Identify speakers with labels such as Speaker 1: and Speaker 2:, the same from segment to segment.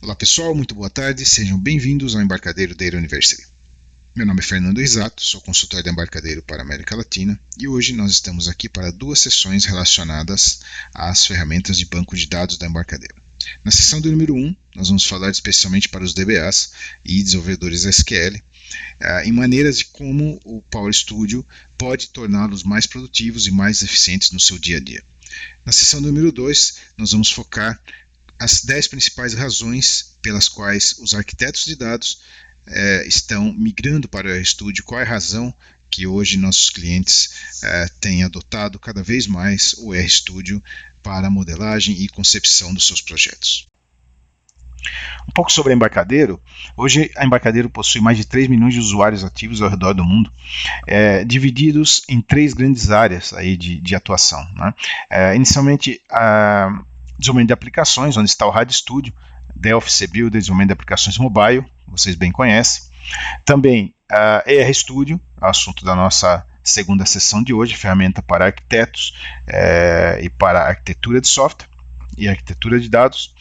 Speaker 1: Olá pessoal, muito boa tarde, sejam bem-vindos ao Embarcadero Data University. Meu nome é Fernando Risato, sou consultor de Embarcadero para a América Latina e hoje nós estamos aqui para duas sessões relacionadas às ferramentas de banco de dados da Embarcadero. Na sessão do número 1, nós vamos falar especialmente para os DBAs e desenvolvedores SQL, em maneiras de como o Power Studio pode torná-los mais produtivos e mais eficientes no seu dia a dia. Na sessão do número 2, nós vamos focar as 10 principais razões pelas quais os arquitetos de dados estão migrando para o RStudio, qual é a razão que hoje nossos clientes têm adotado cada vez mais o RStudio para a modelagem e concepção dos seus projetos. Um pouco sobre a Embarcadero. Hoje a Embarcadero possui mais de 3 milhões de usuários ativos ao redor do mundo, divididos em 3 grandes áreas aí de atuação, né? Inicialmente, desenvolvimento de aplicações, onde está o RadioStudio, Delphi, CBuilder, desenvolvimento de aplicações mobile, vocês bem conhecem. Também RStudio, assunto da nossa segunda sessão de hoje, ferramenta para arquitetos e para arquitetura de software e arquitetura de dados.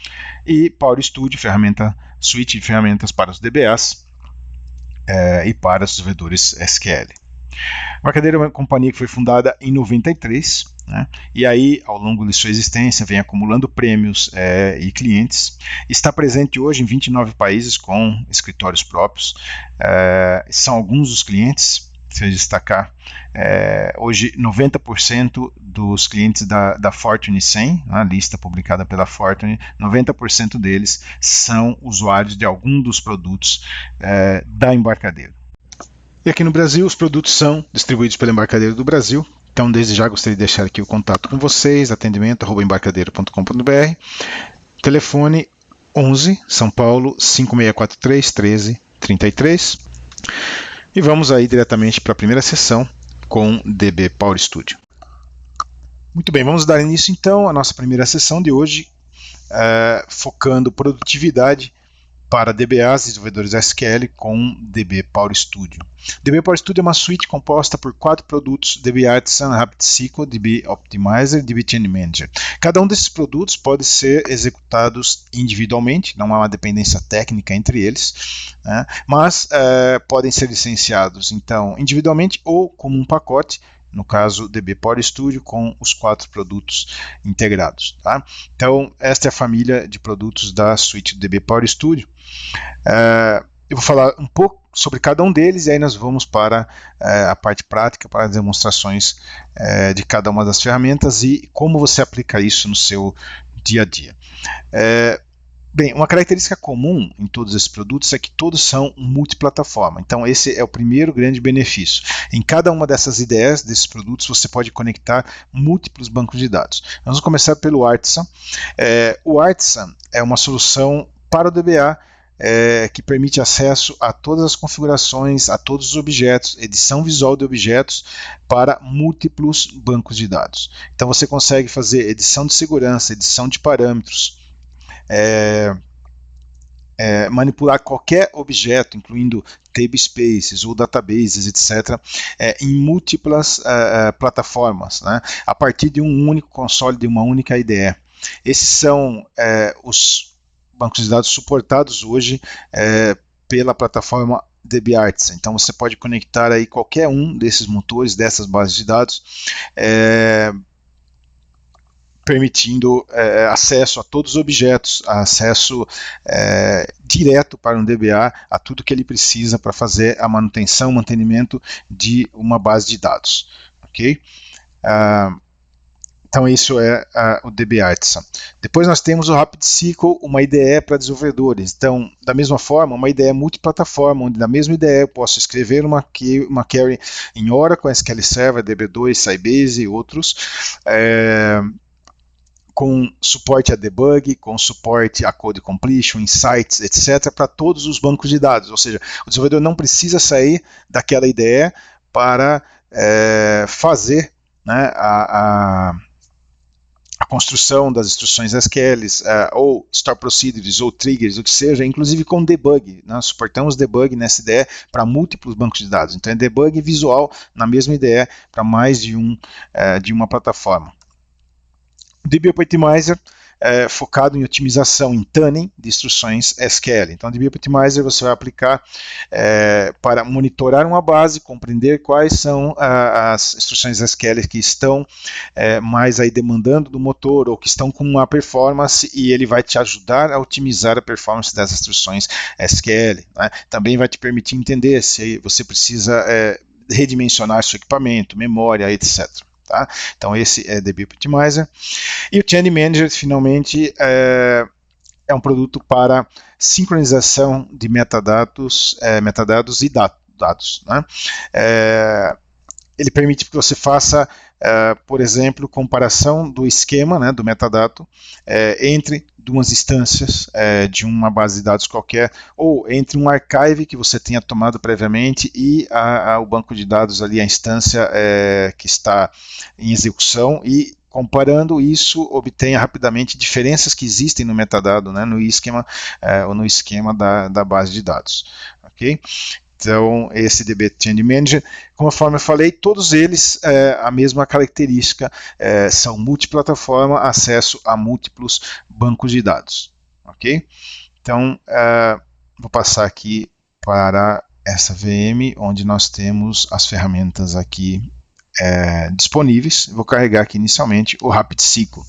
Speaker 1: E Power Studio, suite de ferramentas para os DBAs e para os desenvolvedores SQL. A Embarcadero é uma companhia que foi fundada em 93, né? E aí, ao longo de sua existência, vem acumulando prêmios e clientes. Está presente hoje em 29 países com escritórios próprios. São alguns dos clientes, se eu destacar, hoje 90% dos clientes da Fortune 100, a lista publicada pela Fortune, 90% deles são usuários de algum dos produtos da Embarcadero. E aqui no Brasil, os produtos são distribuídos pela Embarcadero do Brasil. Então, desde já, gostaria de deixar aqui o contato com vocês, atendimento@embarcadero.com.br, telefone 11, São Paulo, 5643 1333. E vamos aí diretamente para a primeira sessão com DB Power Studio. Muito bem, vamos dar início então à nossa primeira sessão de hoje, focando produtividade para DBAs e desenvolvedores SQL com DB Power Studio. DB Power Studio é uma suite composta por 4 produtos: DB Artisan, RapidSQL, DB Optimizer e DB Change Manager. Cada um desses produtos pode ser executados individualmente, não há uma dependência técnica entre eles, né? Mas podem ser licenciados então individualmente ou como um pacote, no caso DB Power Studio, com os 4 produtos integrados. Tá? Então, esta é a família de produtos da suite do DB Power Studio. Eu vou falar um pouco sobre cada um deles e aí nós vamos para a parte prática, para as demonstrações de cada uma das ferramentas e como você aplica isso no seu dia a dia. Bem, uma característica comum em todos esses produtos é que todos são multiplataforma. Então esse é o primeiro grande benefício. Em cada uma dessas ideias, desses produtos, você pode conectar múltiplos bancos de dados. Vamos começar pelo Artisan. O Artisan é uma solução para o DBA que permite acesso a todas as configurações, a todos os objetos, edição visual de objetos para múltiplos bancos de dados. Então você consegue fazer edição de segurança, edição de parâmetros, manipular qualquer objeto, incluindo table spaces ou databases, etc., em múltiplas plataformas, né, a partir de um único console, de uma única IDE. Esses são os bancos de dados suportados hoje pela plataforma DB Artisan. Então você pode conectar aí qualquer um desses motores, dessas bases de dados, permitindo acesso a todos os objetos, acesso direto para um DBA a tudo que ele precisa para fazer a manutenção, mantenimento de uma base de dados. Ok? Então isso é o DB Artisan. Depois nós temos o RapidSQL, uma IDE para desenvolvedores. Então, da mesma forma, uma IDE multiplataforma, onde na mesma IDE eu posso escrever uma query em Oracle, SQL Server, DB2, Sybase e outros, com suporte a debug, com suporte a code completion, insights, etc., para todos os bancos de dados. Ou seja, o desenvolvedor não precisa sair daquela IDE para fazer, né, a construção das instruções SQL, ou store procedures, ou triggers, o que seja, inclusive com debug. Nós suportamos debug nessa IDE para múltiplos bancos de dados. Então é debug visual na mesma IDE para mais de uma plataforma. O DB Optimizer focado em otimização, em tuning de instruções SQL. Então, o DB Optimizer você vai aplicar para monitorar uma base, compreender quais são as instruções SQL que estão mais aí demandando do motor ou que estão com uma performance, e ele vai te ajudar a otimizar a performance das instruções SQL. Né? Também vai te permitir entender se você precisa redimensionar seu equipamento, memória, etc. Tá? Então esse é DB Optimizer. E o Change Manager, finalmente, é um produto para sincronização de metadados e dados. Né? Ele permite que você faça, por exemplo, comparação do esquema, né, do metadado, entre duas instâncias de uma base de dados qualquer, ou entre um archive que você tenha tomado previamente e o banco de dados ali, a instância que está em execução, e comparando isso, obtenha rapidamente diferenças que existem no metadado, né, no esquema ou no esquema da base de dados. Ok? Então, esse DB Change Manager, conforme eu falei, todos eles a mesma característica, são multiplataforma, acesso a múltiplos bancos de dados. Ok? Então, vou passar aqui para essa VM, onde nós temos as ferramentas aqui disponíveis. Vou carregar aqui inicialmente o RapidSQL.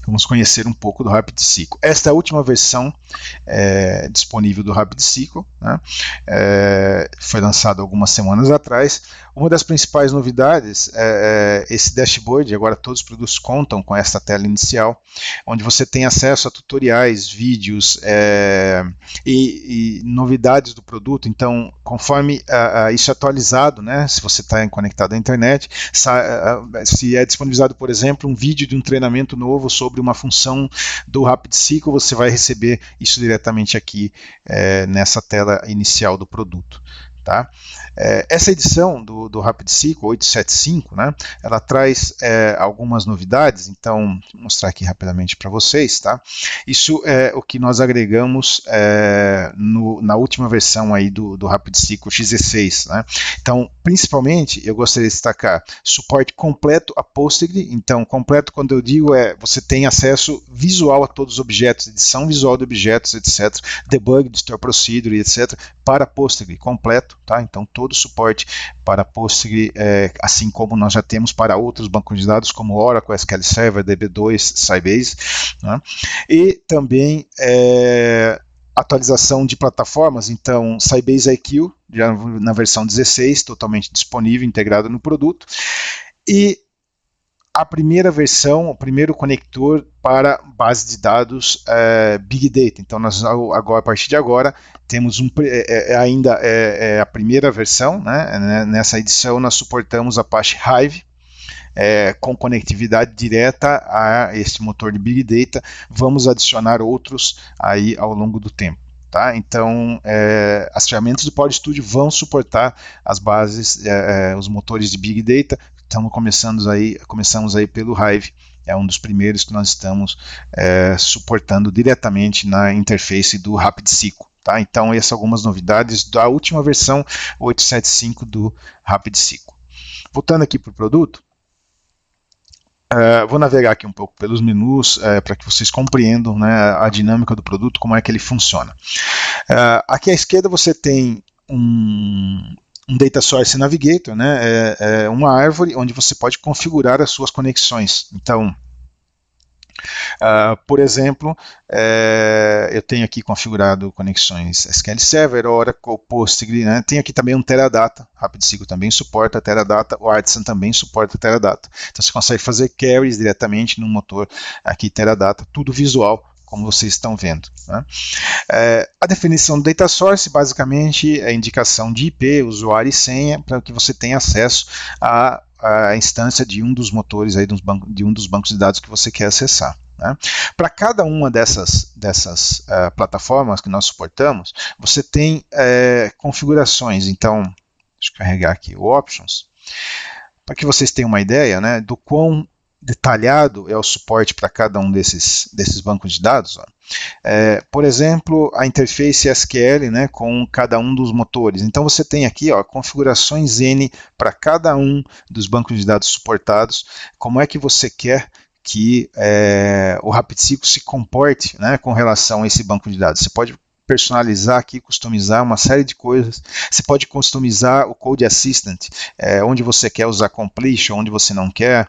Speaker 1: Vamos conhecer um pouco do RapidSQL. Esta é a última versão disponível do RapidSQL, né? Foi lançado algumas semanas atrás. Uma das principais novidades é esse dashboard. Agora todos os produtos contam com esta tela inicial, onde você tem acesso a tutoriais, vídeos e novidades do produto. Então, conforme isso é atualizado, né, se você está conectado à internet, se é disponibilizado, por exemplo, um vídeo de um treinamento novo sobre uma função do RapidSQL, você vai receber isso diretamente aqui nessa tela inicial do produto. Tá? Essa edição do RapidSQL 875, né, ela traz algumas novidades. Então, vou mostrar aqui rapidamente para vocês. Tá? Isso é o que nós agregamos na última versão aí do RapidSQL X16. Né? Então, principalmente, eu gostaria de destacar suporte completo a Postgre. Então, completo, quando eu digo, você tem acesso visual a todos os objetos, edição visual de objetos, etc., debug de store procedure, etc., para Postgre, completo. Tá? Então, todo o suporte para Postgre, assim como nós já temos para outros bancos de dados, como Oracle, SQL Server, DB2, Sybase. Né? E também atualização de plataformas. Então, Sybase IQ, já na versão 16, totalmente disponível, integrado no produto. E a primeira versão, o primeiro conector para base de dados Big Data. Então, nós agora, a partir de agora, temos ainda a primeira versão, né? Nessa edição nós suportamos Apache Hive, com conectividade direta a esse motor de Big Data. Vamos adicionar outros aí ao longo do tempo. Tá? Então, as ferramentas do Power Studio vão suportar as bases, os motores de Big Data. Começamos aí pelo Hive, é um dos primeiros que nós estamos suportando diretamente na interface do RapidSQL. Tá? Então, essas são algumas novidades da última versão 875 do RapidSQL. Voltando aqui para o produto, vou navegar aqui um pouco pelos menus para que vocês compreendam, né, a dinâmica do produto, como é que ele funciona. Aqui à esquerda você tem um Data Source Navigator, né, uma árvore onde você pode configurar as suas conexões. Então, por exemplo, eu tenho aqui configurado conexões SQL Server, Oracle, Postgre, né? Tem aqui também um Teradata, RapidSQL também suporta Teradata, o Artisan também suporta Teradata. Então você consegue fazer queries diretamente no motor aqui Teradata, tudo visual, como vocês estão vendo. Né? A definição do Data Source, basicamente, é a indicação de IP, usuário e senha, para que você tenha acesso a instância de um dos motores, aí, de um dos bancos de dados que você quer acessar. Né? Para cada uma dessas plataformas que nós suportamos, você tem configurações. Então, deixa eu carregar aqui o Options, para que vocês tenham uma ideia, né, do quão detalhado é o suporte para cada um desses bancos de dados. Ó. Por exemplo, a interface SQL, né, com cada um dos motores. Então você tem aqui, ó, configurações N para cada um dos bancos de dados suportados, como é que você quer que o RapidSQL se comporte, né, com relação a esse banco de dados. Você pode personalizar aqui, customizar uma série de coisas. Você pode customizar o Code Assistant, onde você quer usar completion, onde você não quer,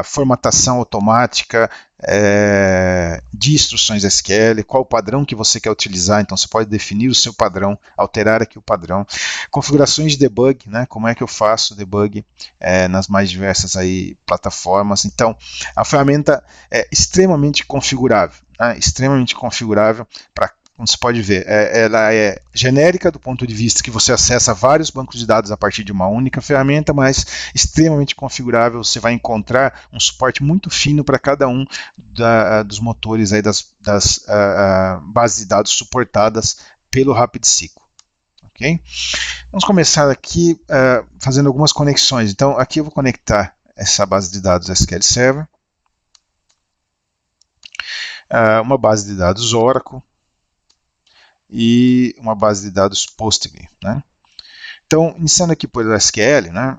Speaker 1: formatação automática, de instruções SQL, qual o padrão que você quer utilizar, então você pode definir o seu padrão, alterar aqui o padrão, configurações de debug, né, como é que eu faço debug nas mais diversas aí plataformas. Então a ferramenta é extremamente configurável, né, extremamente configurável para, como você pode ver, ela é genérica do ponto de vista que você acessa vários bancos de dados a partir de uma única ferramenta, mas extremamente configurável. Você vai encontrar um suporte muito fino para cada um dos motores aí das bases de dados suportadas pelo RapidSQL. Okay? Vamos começar aqui fazendo algumas conexões. Então aqui eu vou conectar essa base de dados SQL Server, uma base de dados Oracle, e uma base de dados Postgre, né? Então, iniciando aqui por SQL, né,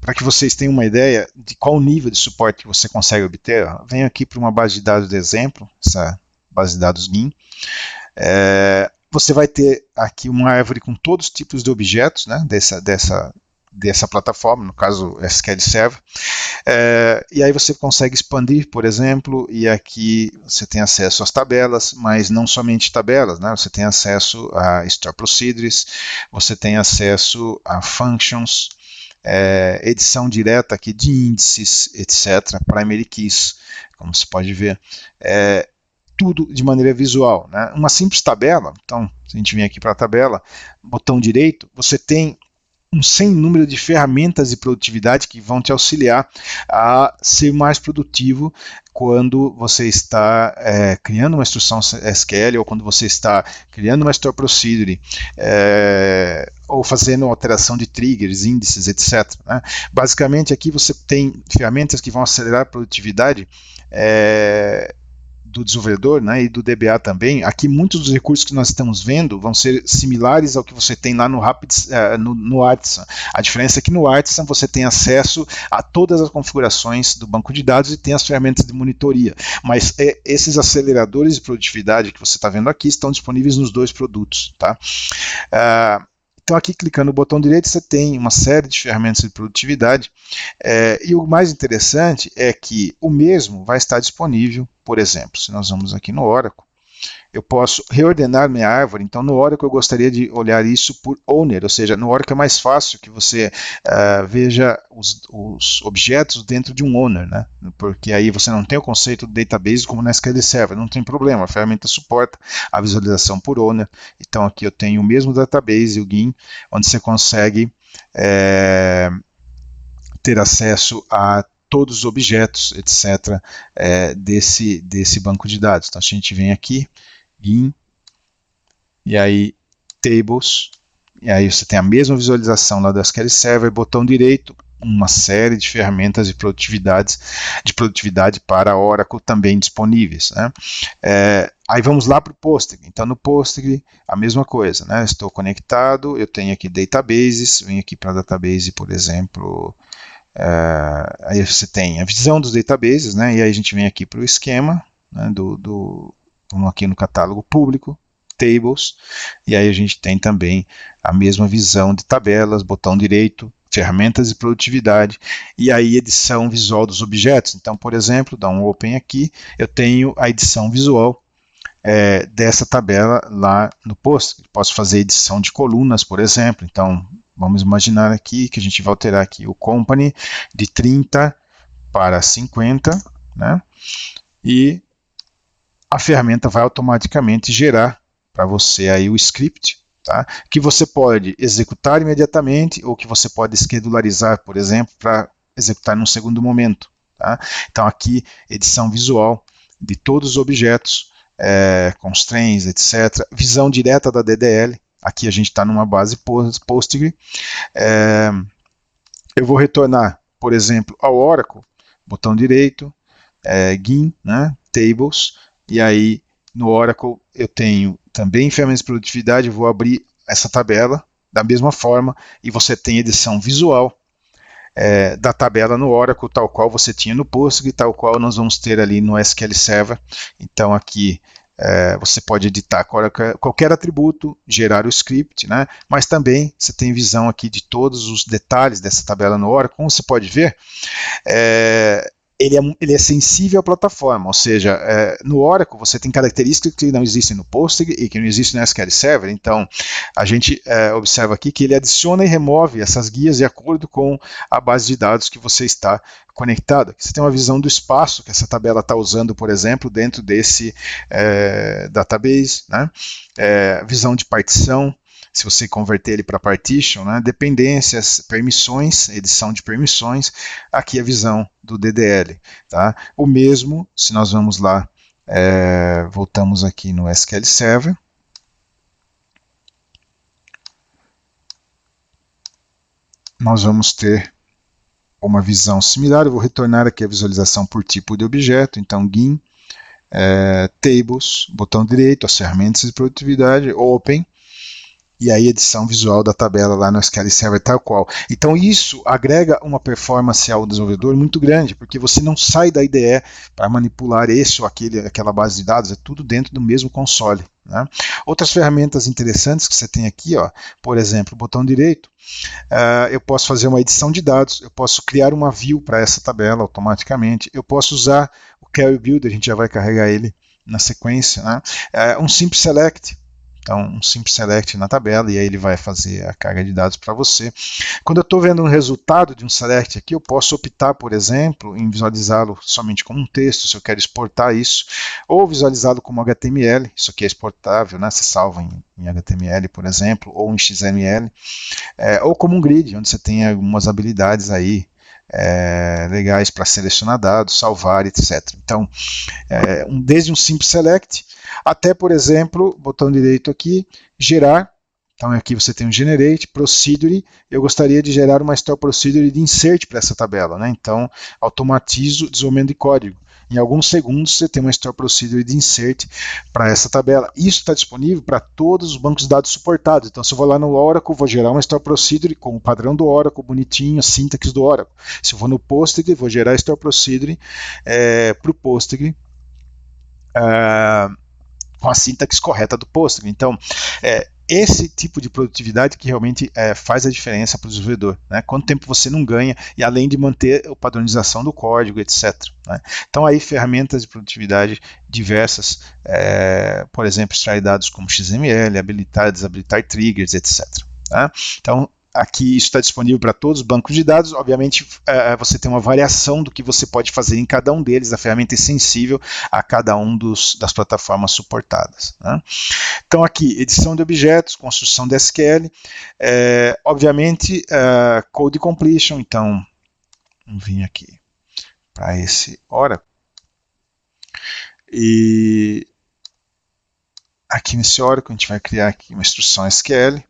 Speaker 1: para que vocês tenham uma ideia de qual nível de suporte que você consegue obter, venho aqui para uma base de dados de exemplo, essa base de dados GIN. Você vai ter aqui uma árvore com todos os tipos de objetos, né, dessa plataforma, no caso SQL Server, e aí você consegue expandir, por exemplo, e aqui você tem acesso às tabelas, mas não somente tabelas, né? Você tem acesso a Store Procedures, você tem acesso a Functions, edição direta aqui de índices, etc., Primary Keys, como você pode ver, tudo de maneira visual, né? Uma simples tabela, então, se a gente vem aqui para a tabela, botão direito, você tem um sem número de ferramentas de produtividade que vão te auxiliar a ser mais produtivo quando você está criando uma instrução SQL, ou quando você está criando uma Store Procedure, ou fazendo alteração de triggers, índices, etc., né? Basicamente aqui você tem ferramentas que vão acelerar a produtividade do desenvolvedor, né, e do DBA também. Aqui muitos dos recursos que nós estamos vendo vão ser similares ao que você tem lá no Artisan. A diferença é que no Artisan você tem acesso a todas as configurações do banco de dados e tem as ferramentas de monitoria, mas esses aceleradores de produtividade que você está vendo aqui estão disponíveis nos dois produtos, tá? Então aqui clicando no botão direito você tem uma série de ferramentas de produtividade, e o mais interessante é que o mesmo vai estar disponível, por exemplo, se nós vamos aqui no Oracle, eu posso reordenar minha árvore. Então no Oracle eu gostaria de olhar isso por owner, ou seja, no Oracle é mais fácil que você veja os objetos dentro de um owner, né? Porque aí você não tem o conceito do database como na SQL Server, não tem problema, a ferramenta suporta a visualização por owner. Então aqui eu tenho o mesmo database, o GIN, onde você consegue ter acesso a todos os objetos, etc., desse banco de dados. Então, se a gente vem aqui, GIN, e aí Tables, e aí você tem a mesma visualização lá do SQL Server, botão direito, uma série de ferramentas de produtividade para Oracle também disponíveis, né? Aí vamos lá para o Postgre. Então no Postgre a mesma coisa, né? Estou conectado, eu tenho aqui databases, venho aqui para database, por exemplo, aí você tem a visão dos databases, né? E aí a gente vem aqui para o esquema, né, vamos aqui no catálogo público, Tables, e aí a gente tem também a mesma visão de tabelas, botão direito, ferramentas de produtividade, e aí edição visual dos objetos. Então, por exemplo, dá um open aqui, eu tenho a edição visual dessa tabela lá no Postgre. Posso fazer edição de colunas, por exemplo. Então, vamos imaginar aqui que a gente vai alterar aqui o company de 30 para 50, né? E a ferramenta vai automaticamente gerar para você aí o script, tá? Que você pode executar imediatamente ou que você pode schedularizar, por exemplo, para executar num segundo momento, tá? Então aqui, edição visual de todos os objetos, constraints, etc. Visão direta da DDL. Aqui a gente está numa base Postgre. Eu vou retornar, por exemplo, ao Oracle, botão direito, GIN, né, Tables, e aí no Oracle eu tenho também ferramentas de produtividade, eu vou abrir essa tabela da mesma forma, e você tem edição visual, da tabela no Oracle, tal qual você tinha no Postgre, tal qual nós vamos ter ali no SQL Server. Então aqui você pode editar qualquer atributo, gerar o script, né? Mas também você tem visão aqui de todos os detalhes dessa tabela no Oracle. Como você pode ver, ele é sensível à plataforma, ou seja, no Oracle você tem características que não existem no Postgre e que não existem no SQL Server. Então a gente observa aqui que ele adiciona e remove essas guias de acordo com a base de dados que você está conectado. Aqui você tem uma visão do espaço que essa tabela está usando, por exemplo, dentro desse database, né? Visão de partição, se você converter ele para partition, né? Dependências, permissões, edição de permissões, aqui a visão do DDL. Tá? O mesmo, se nós vamos lá, voltamos aqui no SQL Server, nós vamos ter uma visão similar. Eu vou retornar aqui a visualização por tipo de objeto, então GIM, Tables, botão direito, as ferramentas de produtividade, Open, e aí edição visual da tabela lá no SQL Server tal qual. Então isso agrega uma performance ao desenvolvedor muito grande, porque você não sai da IDE para manipular esse ou aquela base de dados, é tudo dentro do mesmo console. Né? Outras ferramentas interessantes que você tem aqui, ó, por exemplo, botão direito, eu posso fazer uma edição de dados, eu posso criar uma view para essa tabela automaticamente, eu posso usar o Query Builder, a gente já vai carregar ele na sequência, né? Um Simple Select. Então, um Simple Select na tabela, e aí ele vai fazer a carga de dados para você. Quando eu estou vendo um resultado de um Select aqui, eu posso optar, por exemplo, em visualizá-lo somente como um texto, se eu quero exportar isso, ou visualizá-lo como HTML, isso aqui é exportável, né? Você salva em HTML, por exemplo, ou em XML, ou como um grid, onde você tem algumas habilidades aí, legais para selecionar dados, salvar, etc. Então, desde um Simple Select, até, por exemplo, botão direito aqui, gerar. Então aqui você tem um Generate, Procedure, eu gostaria de gerar uma Store Procedure de Insert para essa tabela, né? Então automatizo o desenvolvimento de código. Em alguns segundos você tem uma Store Procedure de Insert para essa tabela. Isso está disponível para todos os bancos de dados suportados. Então se eu vou lá no Oracle, vou gerar uma Store Procedure com o padrão do Oracle, bonitinho, a sintaxe do Oracle. Se eu vou no Postgre, vou gerar a Store Procedure para o Postgre, com a sintaxe correta do Postgre. Então, esse tipo de produtividade que realmente faz a diferença para o desenvolvedor. Né? Quanto tempo você não ganha, e além de manter a padronização do código, etc. Né? Então, aí ferramentas de produtividade diversas, por exemplo, extrair dados como XML, habilitar, desabilitar triggers, etc. Né? Então, aqui isso está disponível para todos os bancos de dados. Obviamente você tem uma variação do que você pode fazer em cada um deles. A ferramenta é sensível a cada um das plataformas suportadas. Né? Então aqui, edição de objetos, construção de SQL, obviamente Code Completion. Então vamos vir aqui para esse Oracle. E aqui nesse Oracle a gente vai criar aqui uma instrução SQL.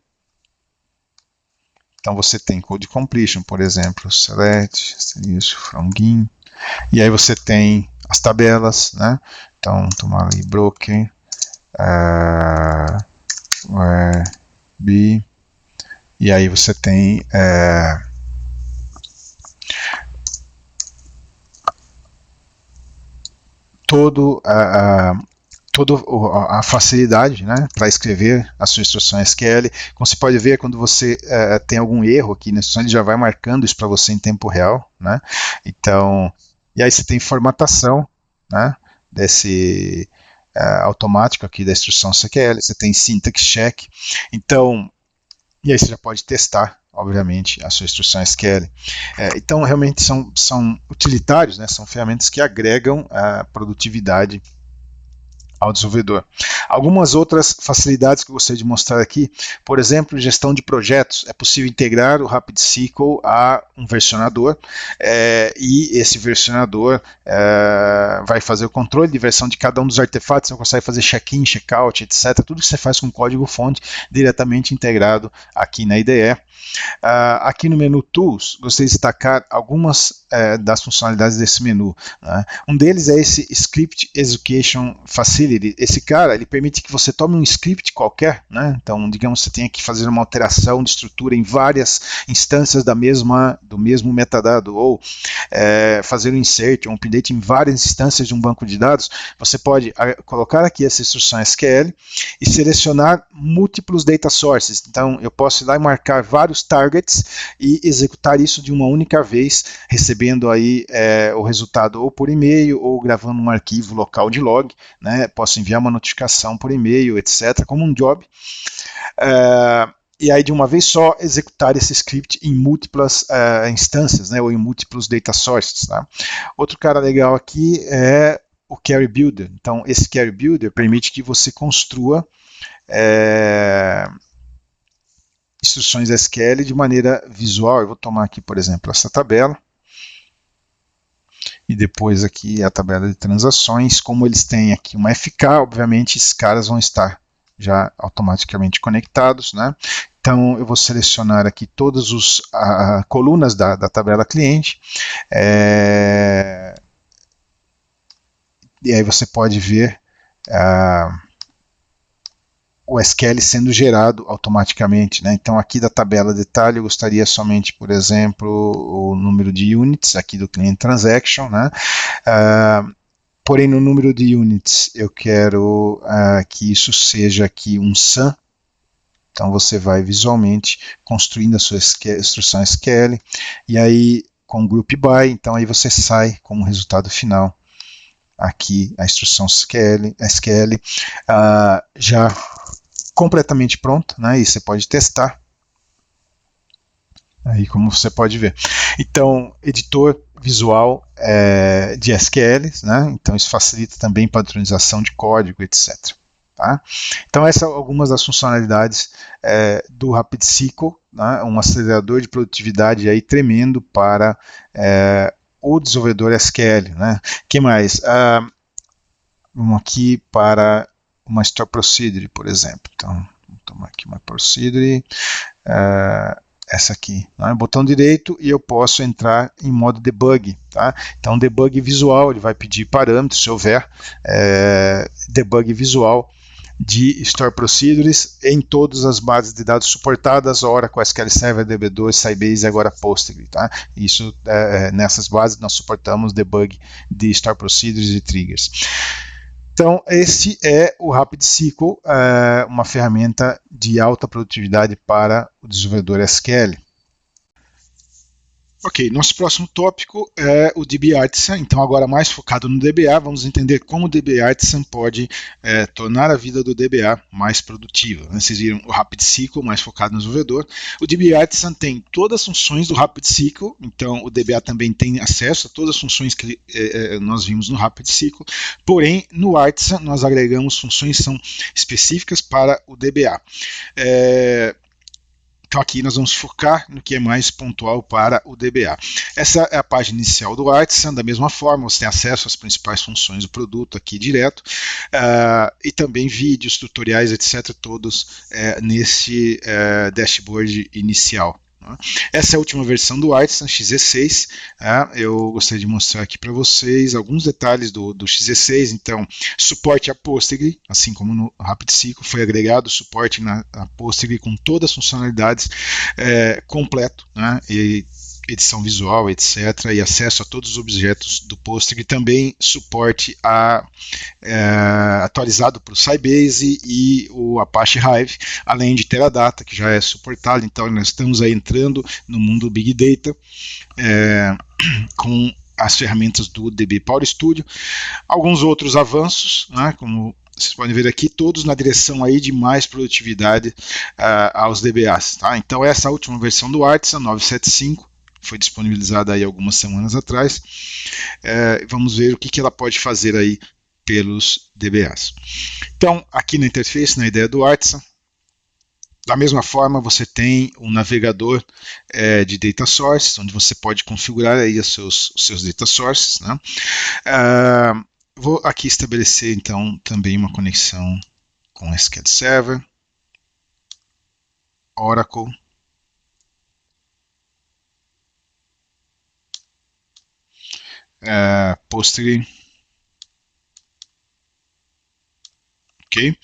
Speaker 1: Então você tem Code Completion, por exemplo, Select, isso, From GIM, e aí você tem as tabelas, né? Então tomar ali Broken, where B, e aí você tem toda a facilidade, né, para escrever a sua instrução SQL. Como você pode ver, quando você tem algum erro aqui na instrução, ele já vai marcando isso para você em tempo real. Né? Então, e aí você tem formatação, né, desse automático aqui da instrução SQL, você tem syntax check. Então, e aí você já pode testar, obviamente, a sua instrução SQL. Então, realmente são utilitários, né, são ferramentas que agregam a produtividade ao desenvolvedor. Algumas outras facilidades que eu gostaria de mostrar aqui, por exemplo, gestão de projetos. É possível integrar o RapidSQL a um versionador, e esse versionador vai fazer o controle de versão de cada um dos artefatos. Você consegue fazer check-in, check-out, etc. Tudo que você faz com código-fonte diretamente integrado aqui na IDE. Aqui no menu Tools, gostaria de destacar algumas das funcionalidades desse menu. Né? Um deles é esse Script Execution Facility. Esse cara, ele permite permite que você tome um script qualquer, né? Então, digamos que você tenha que fazer uma alteração de estrutura em várias instâncias do mesmo metadado, ou fazer um insert, um update em várias instâncias de um banco de dados. Você pode colocar aqui essa instrução SQL e selecionar múltiplos data sources. Então, eu posso ir lá e marcar vários targets e executar isso de uma única vez, recebendo aí o resultado ou por e-mail ou gravando um arquivo local de log, né? Posso enviar uma notificação por e-mail, etc., como um job. E aí de uma vez só executar esse script em múltiplas instâncias, né, ou em múltiplos data sources. Tá? Outro cara legal aqui é o Query Builder. Então esse Query Builder permite que você construa instruções SQL de maneira visual. Eu vou tomar aqui, por exemplo, essa tabela. E depois aqui a tabela de transações. Como eles têm aqui uma FK, obviamente esses caras vão estar já automaticamente conectados, né? Então eu vou selecionar aqui todas as colunas da tabela cliente, e aí você pode ver o SQL sendo gerado automaticamente, né? Então aqui da tabela detalhe eu gostaria somente, por exemplo, o número de units aqui do client transaction, né? Porém, no número de units, eu quero que isso seja aqui um sum. Então, você vai visualmente construindo a sua instrução SQL. E aí, com group by, então aí você sai com o resultado final. Aqui, a instrução SQL já completamente pronta, né? E você pode testar. Aí, como você pode ver. Então, editor visual de SQL, né? Então isso facilita também padronização de código, etc. Tá? Então essas são algumas das funcionalidades do RapidSQL, né? Um acelerador de produtividade aí tremendo para o desenvolvedor SQL. Né? Que mais? Vamos aqui para uma Store Procedure, por exemplo. Então, vou tomar aqui uma Procedure. Essa aqui, né? Botão direito, e eu posso entrar em modo debug, tá? Então debug visual, ele vai pedir parâmetros, se houver debug visual de Store Procedures em todas as bases de dados suportadas, Oracle, SQL Server, DB2, Sybase e agora Postgre, tá? Isso, nessas bases nós suportamos debug de Store Procedures e Triggers. Então, esse é o RapidSQL, uma ferramenta de alta produtividade para o desenvolvedor SQL. Ok, nosso próximo tópico é o DB Artisan. Então, agora mais focado no DBA, vamos entender como o DB Artisan pode tornar a vida do DBA mais produtiva. Vocês viram o RapidSQL mais focado no desenvolvedor. O DB Artisan tem todas as funções do RapidSQL, então o DBA também tem acesso a todas as funções que nós vimos no RapidSQL. Porém, no Artisan nós agregamos funções que são específicas para o DBA. Então aqui nós vamos focar no que é mais pontual para o DBA. Essa é a página inicial do Artisan. Da mesma forma, você tem acesso às principais funções do produto aqui direto, e também vídeos, tutoriais, etc., todos nesse dashboard inicial. Essa é a última versão do Artisan XE6. Eu gostaria de mostrar aqui para vocês alguns detalhes do XE6. Então, suporte a Postgre, assim como no RapidSQL, foi agregado suporte na Postgre com todas as funcionalidades completo, né? E edição visual, etc., e acesso a todos os objetos do Postgre, também suporte atualizado para o Sybase e o Apache Hive, além de Teradata, que já é suportado. Então nós estamos aí entrando no mundo Big Data com as ferramentas do DB Power Studio. Alguns outros avanços, né, como vocês podem ver aqui, todos na direção aí de mais produtividade aos DBAs. Tá? Então essa última versão do Artisan 975 foi disponibilizada aí algumas semanas atrás. Vamos ver o que ela pode fazer aí pelos DBAs. Então, aqui na interface, na ideia do Artisan, da mesma forma você tem um navegador de data sources, onde você pode configurar aí os seus data sources, né? Vou aqui estabelecer então também uma conexão com SQL Server, Oracle, Postgre, ok?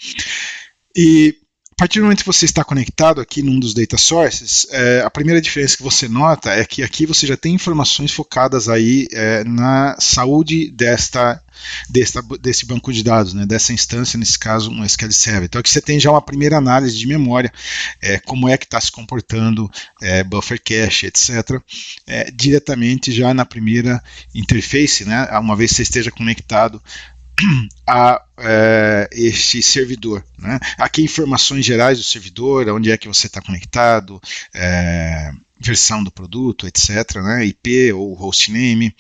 Speaker 1: E a partir do momento que você está conectado aqui num dos data sources, a primeira diferença que você nota é que aqui você já tem informações focadas aí na saúde desse banco de dados, né, dessa instância, nesse caso um SQL Server. Então aqui você tem já uma primeira análise de memória, como é que está se comportando buffer cache, etc., diretamente já na primeira interface, né, uma vez que você esteja conectado a este servidor, né? Aqui informações gerais do servidor, onde é que você está conectado, versão do produto, etc., né? IP ou hostname.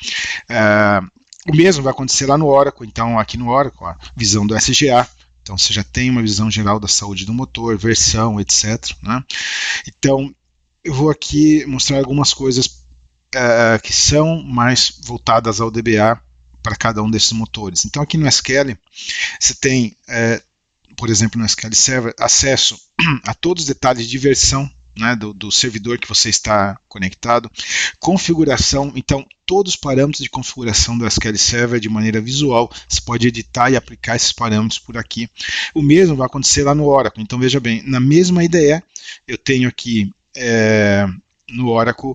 Speaker 1: O mesmo vai acontecer lá no Oracle. Então aqui no Oracle, a visão do SGA. Então você já tem uma visão geral da saúde do motor, versão, etc., né? Então eu vou aqui mostrar algumas coisas que são mais voltadas ao DBA para cada um desses motores. Então aqui no SQL você tem, por exemplo, no SQL Server, acesso a todos os detalhes de versão, né, do servidor que você está conectado, configuração, então todos os parâmetros de configuração do SQL Server de maneira visual, você pode editar e aplicar esses parâmetros por aqui. O mesmo vai acontecer lá no Oracle. Então veja bem, na mesma IDE eu tenho aqui no Oracle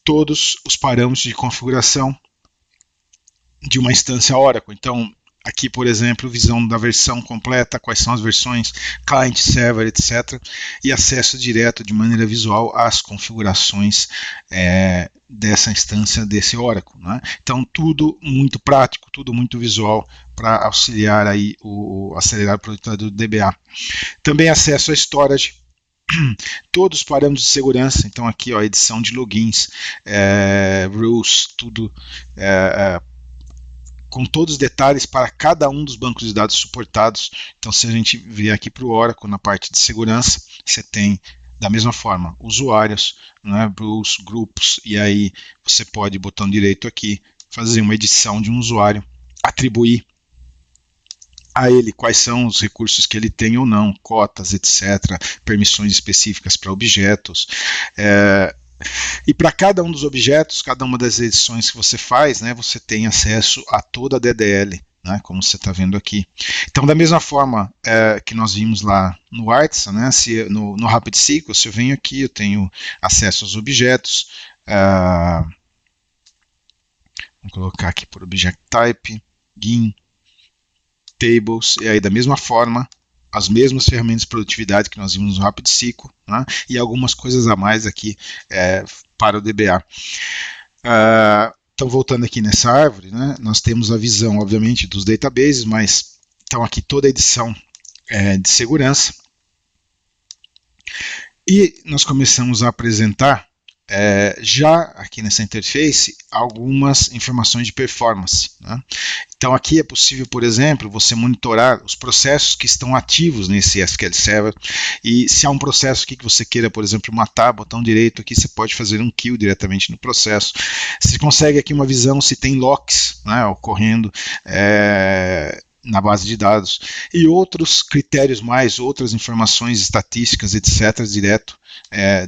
Speaker 1: todos os parâmetros de configuração de uma instância Oracle. Então aqui, por exemplo, visão da versão completa, quais são as versões, client, server, etc. E acesso direto de maneira visual às configurações dessa instância desse Oracle, né? Então tudo muito prático, tudo muito visual para auxiliar aí acelerar o produto do DBA. Também acesso a storage, todos os parâmetros de segurança. Então aqui, ó, edição de logins, rules, tudo com todos os detalhes para cada um dos bancos de dados suportados. Então se a gente vier aqui para o Oracle, na parte de segurança, você tem da mesma forma usuários, né, rules, grupos, e aí você pode, botão direito aqui, fazer uma edição de um usuário, atribuir a ele quais são os recursos que ele tem ou não, cotas, etc., permissões específicas para objetos. E para cada um dos objetos, cada uma das edições que você faz, né, você tem acesso a toda a DDL, né, como você está vendo aqui. Então, da mesma forma que nós vimos lá no Artisan, né, no RapidSQL, se eu venho aqui, eu tenho acesso aos objetos. Vou colocar aqui por Object Type, GIN, Tables, e aí da mesma forma, as mesmas ferramentas de produtividade que nós vimos no RapidSQL, né, e algumas coisas a mais aqui para o DBA. Então, voltando aqui nessa árvore, né, nós temos a visão, obviamente, dos databases, mas então aqui toda a edição de segurança. E nós começamos a apresentar já aqui nessa interface algumas informações de performance, né? Então aqui é possível, por exemplo, você monitorar os processos que estão ativos nesse SQL Server, e se há um processo aqui que você queira, por exemplo, matar, botão direito aqui, você pode fazer um kill diretamente no processo. Você consegue aqui uma visão se tem locks, né, ocorrendo na base de dados, e outros critérios mais, outras informações estatísticas, etc., direto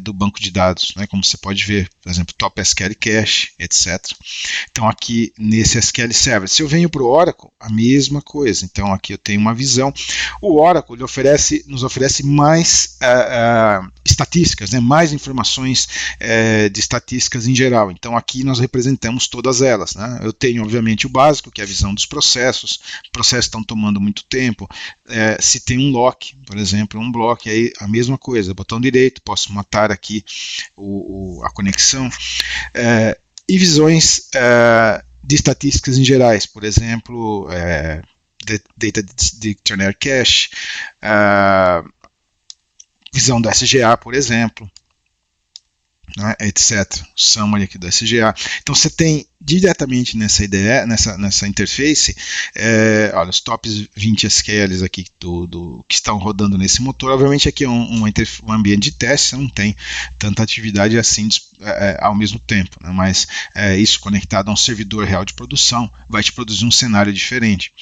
Speaker 1: do banco de dados, né, como você pode ver, por exemplo, top SQL Cache, etc. Então aqui nesse SQL Server, se eu venho para o Oracle, a mesma coisa. Então aqui eu tenho uma visão. O Oracle nos oferece mais estatísticas, né, mais informações de estatísticas em geral. Então aqui nós representamos todas elas, né? Eu tenho obviamente o básico, que é a visão dos processos estão tomando muito tempo, se tem um lock, por exemplo, um bloco, aí a mesma coisa, botão direito, posso matar aqui a conexão, e visões de estatísticas em gerais, por exemplo, Data Dictionary Cache, visão do SGA, por exemplo, né, etc. Summary aqui do SGA. Então você tem diretamente nessa IDE, nessa interface, olha, os tops 20 SQLs aqui que estão rodando nesse motor. Obviamente aqui é um ambiente de teste, você não tem tanta atividade assim ao mesmo tempo, né, mas isso conectado a um servidor real de produção vai te produzir um cenário diferente.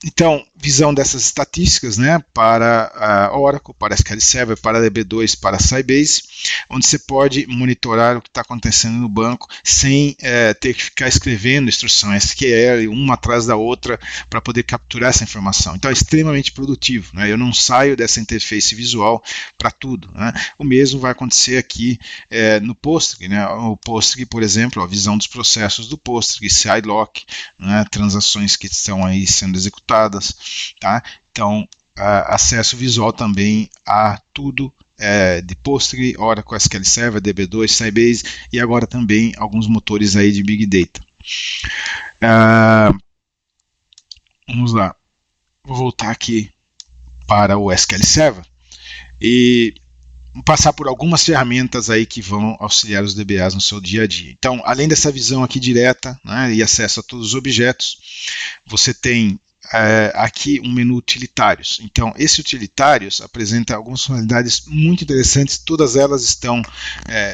Speaker 1: Então, visão dessas estatísticas, né, para Oracle, para SQL Server, para DB2, para Sybase, onde você pode monitorar o que está acontecendo no banco sem ter que ficar escrevendo instrução SQL uma atrás da outra para poder capturar essa informação. Então é extremamente produtivo, né? Eu não saio dessa interface visual para tudo, né? O mesmo vai acontecer aqui no Postgre, né? O Postgre, por exemplo, a visão dos processos do Postgre, CI lock, né? Transações que estão aí sendo executadas, tá? Então, acesso visual também a tudo de Postgre, Oracle, SQL Server, DB2, Sybase e agora também alguns motores aí de Big Data. Vamos lá. Vou voltar aqui para o SQL Server e passar por algumas ferramentas aí que vão auxiliar os DBAs no seu dia a dia. Então, além dessa visão aqui direta, né, e acesso a todos os objetos, você tem aqui um menu utilitários. Então, esse utilitários apresenta algumas funcionalidades muito interessantes, todas elas estão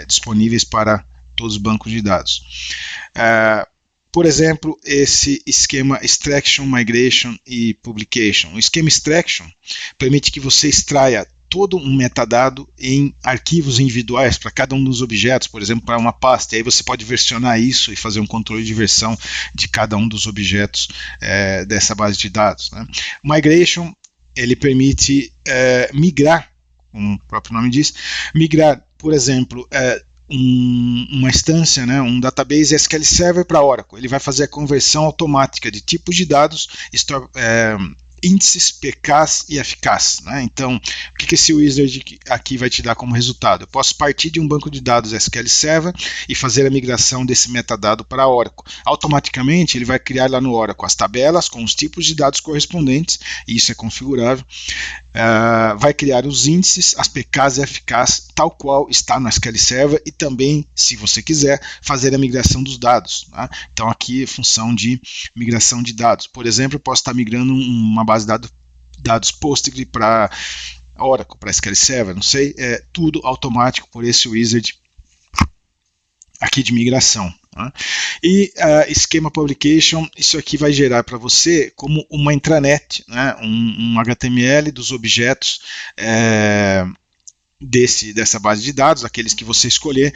Speaker 1: disponíveis para todos os bancos de dados. Por exemplo, esse esquema Extraction, Migration e Publication. O esquema Extraction permite que você extraia todo um metadado em arquivos individuais para cada um dos objetos, por exemplo, para uma pasta. E aí você pode versionar isso e fazer um controle de versão de cada um dos objetos dessa base de dados, né? O Migration, ele permite migrar, como o próprio nome diz, migrar, por exemplo, uma instância, né, um database SQL Server para Oracle. Ele vai fazer a conversão automática de tipos de dados, índices, PKs e FKs, né? Então, o que esse wizard aqui vai te dar como resultado? Eu posso partir de um banco de dados SQL Server e fazer a migração desse metadado para a Oracle. Automaticamente, ele vai criar lá no Oracle as tabelas com os tipos de dados correspondentes, e isso é configurável. Vai criar os índices, as PKs e FKs, tal qual está no SQL Server, e também, se você quiser, fazer a migração dos dados, né? Então aqui é função de migração de dados. Por exemplo, eu posso estar migrando uma base de dados Postgre para Oracle, para SQL Server, não sei, tudo automático por esse wizard aqui de migração. Né? E esquema Publication, isso aqui vai gerar para você como uma intranet, né? um HTML dos objetos dessa base de dados, aqueles que você escolher,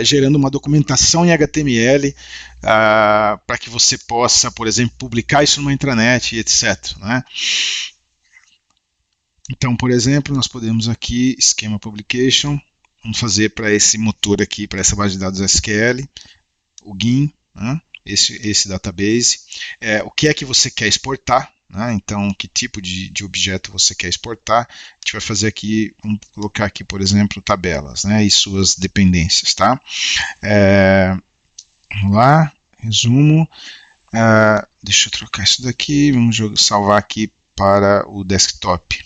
Speaker 1: gerando uma documentação em HTML para que você possa, por exemplo, publicar isso numa intranet, etc. Né? Então, por exemplo, nós podemos aqui, esquema Publication, vamos fazer para esse motor aqui, para essa base de dados SQL, o GIN, né? esse database, o que é que você quer exportar, né? Então, que tipo de objeto você quer exportar. A gente vai fazer aqui, vamos colocar aqui, por exemplo, tabelas, né? E suas dependências, tá? Vamos lá, resumo. Deixa eu trocar isso daqui, vamos salvar aqui para o desktop.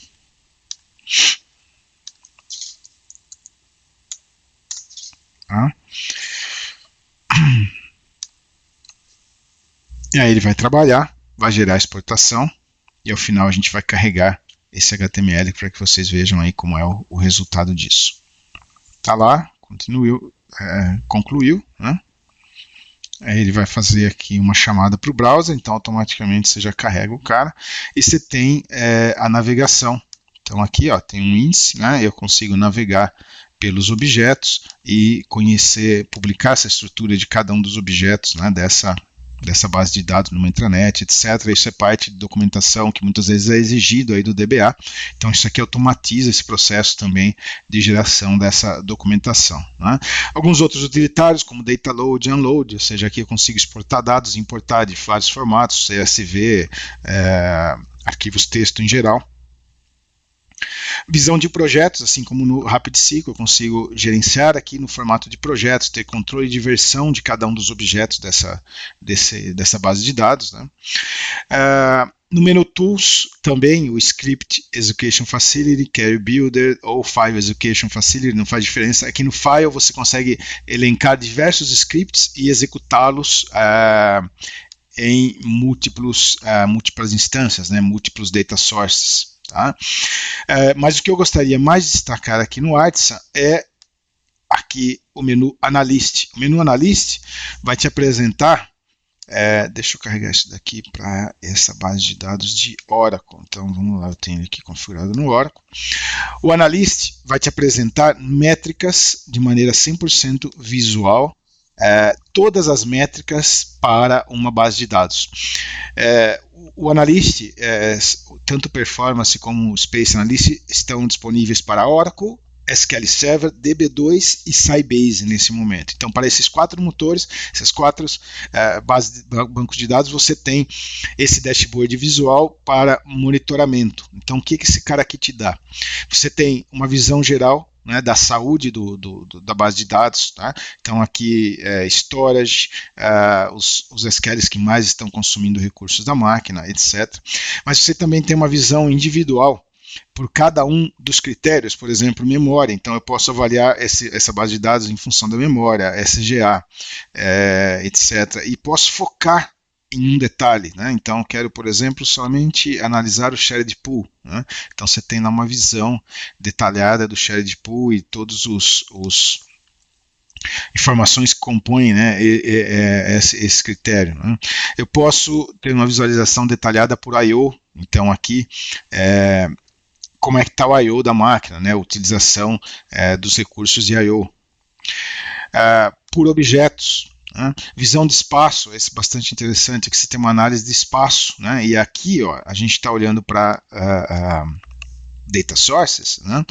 Speaker 1: Tá? E aí ele vai trabalhar, vai gerar a exportação e ao final a gente vai carregar esse HTML para que vocês vejam aí como é o resultado disso. Tá lá, concluiu, né? Aí ele vai fazer aqui uma chamada para o browser, então automaticamente você já carrega o cara e você tem a navegação. Então aqui ó, tem um índice, né? Eu consigo navegar pelos objetos e publicar essa estrutura de cada um dos objetos, né, dessa base de dados numa intranet, etc. Isso é parte de documentação que muitas vezes é exigido aí do DBA. Então isso aqui automatiza esse processo também de geração dessa documentação, né? Alguns outros utilitários, como Data Load e Unload, ou seja, aqui eu consigo exportar dados e importar de vários formatos, CSV, arquivos texto em geral. Visão de projetos, assim como no RapidSQL, eu consigo gerenciar aqui no formato de projetos, ter controle de versão de cada um dos objetos dessa base de dados, né? No menu Tools, também o Script Execution Facility, Query Builder ou File Execution Facility, não faz diferença. Aqui no File você consegue elencar diversos scripts e executá-los em múltiplas instâncias, né? Múltiplos data sources. Tá? Mas o que eu gostaria mais de destacar aqui no Artisan é aqui o menu Analyst. O menu Analyst vai te apresentar Deixa eu carregar isso daqui para essa base de dados de Oracle. Então vamos lá, eu tenho ele aqui configurado no Oracle. O Analyst vai te apresentar métricas de maneira 100% visual, todas as métricas para uma base de dados. O Analyst, tanto Performance como o Space Analyst, estão disponíveis para Oracle, SQL Server, DB2 e Sybase nesse momento. Então, para esses 4 motores, essas 4 bases de bancos de dados, você tem esse dashboard visual para monitoramento. Então, o que esse cara aqui te dá? Você tem uma visão geral, né, da saúde da base de dados, tá? Então aqui storage, os SQLs que mais estão consumindo recursos da máquina, etc. Mas você também tem uma visão individual por cada um dos critérios, por exemplo, memória. Então eu posso avaliar essa base de dados em função da memória, SGA, etc. E posso focar em um detalhe, né? Então quero, por exemplo, somente analisar o shared pool, né? Então você tem lá uma visão detalhada do shared pool e todos os informações que compõem, né, esse critério, né? Eu posso ter uma visualização detalhada por I/O. Então aqui como é que está o I/O da máquina, né? A utilização dos recursos de I/O. Por objetos, né? Visão de espaço, esse é bastante interessante, que você tem uma análise de espaço, né? E aqui, ó, a gente está olhando para data sources, né?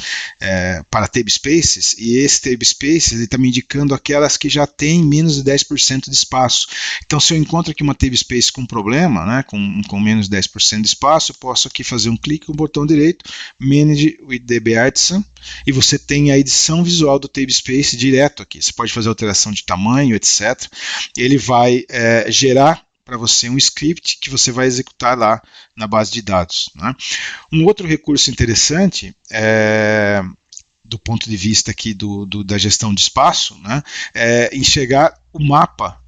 Speaker 1: Para table spaces, e esse table spaces ele está me indicando aquelas que já têm menos de 10% de espaço. Então, se eu encontro aqui uma table space com problema, né, com menos de 10% de espaço, eu posso aqui fazer um clique com o botão direito, Manage with DB Artisan, e você tem a edição visual do table space direto aqui. Você pode fazer alteração de tamanho, etc. Ele vai gerar para você um script que você vai executar lá na base de dados, né? Um outro recurso interessante do ponto de vista aqui da gestão de espaço, né, é enxergar o mapa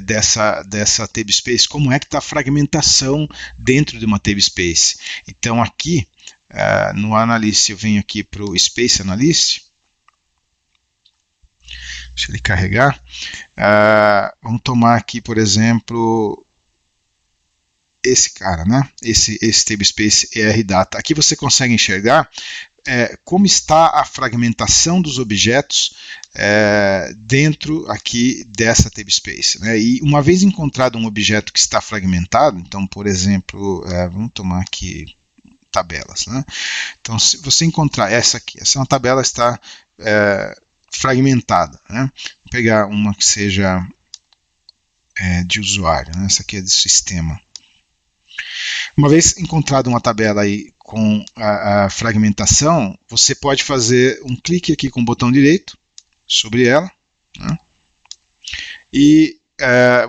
Speaker 1: dessa table space, como é que está a fragmentação dentro de uma table space. Então aqui no Analyst eu venho aqui para o Space Analyst. Deixa ele carregar. Vamos tomar aqui, por exemplo, esse cara, né? Esse table space ER Data. Aqui você consegue enxergar como está a fragmentação dos objetos dentro aqui dessa table space, né? E uma vez encontrado um objeto que está fragmentado, então, por exemplo, vamos tomar aqui tabelas, né? Então, se você encontrar essa aqui, essa é uma tabela que está fragmentada, né? Vou pegar uma que seja de usuário, né? Essa aqui é de sistema. Uma vez encontrada uma tabela aí com a fragmentação, você pode fazer um clique aqui com o botão direito sobre ela, né? E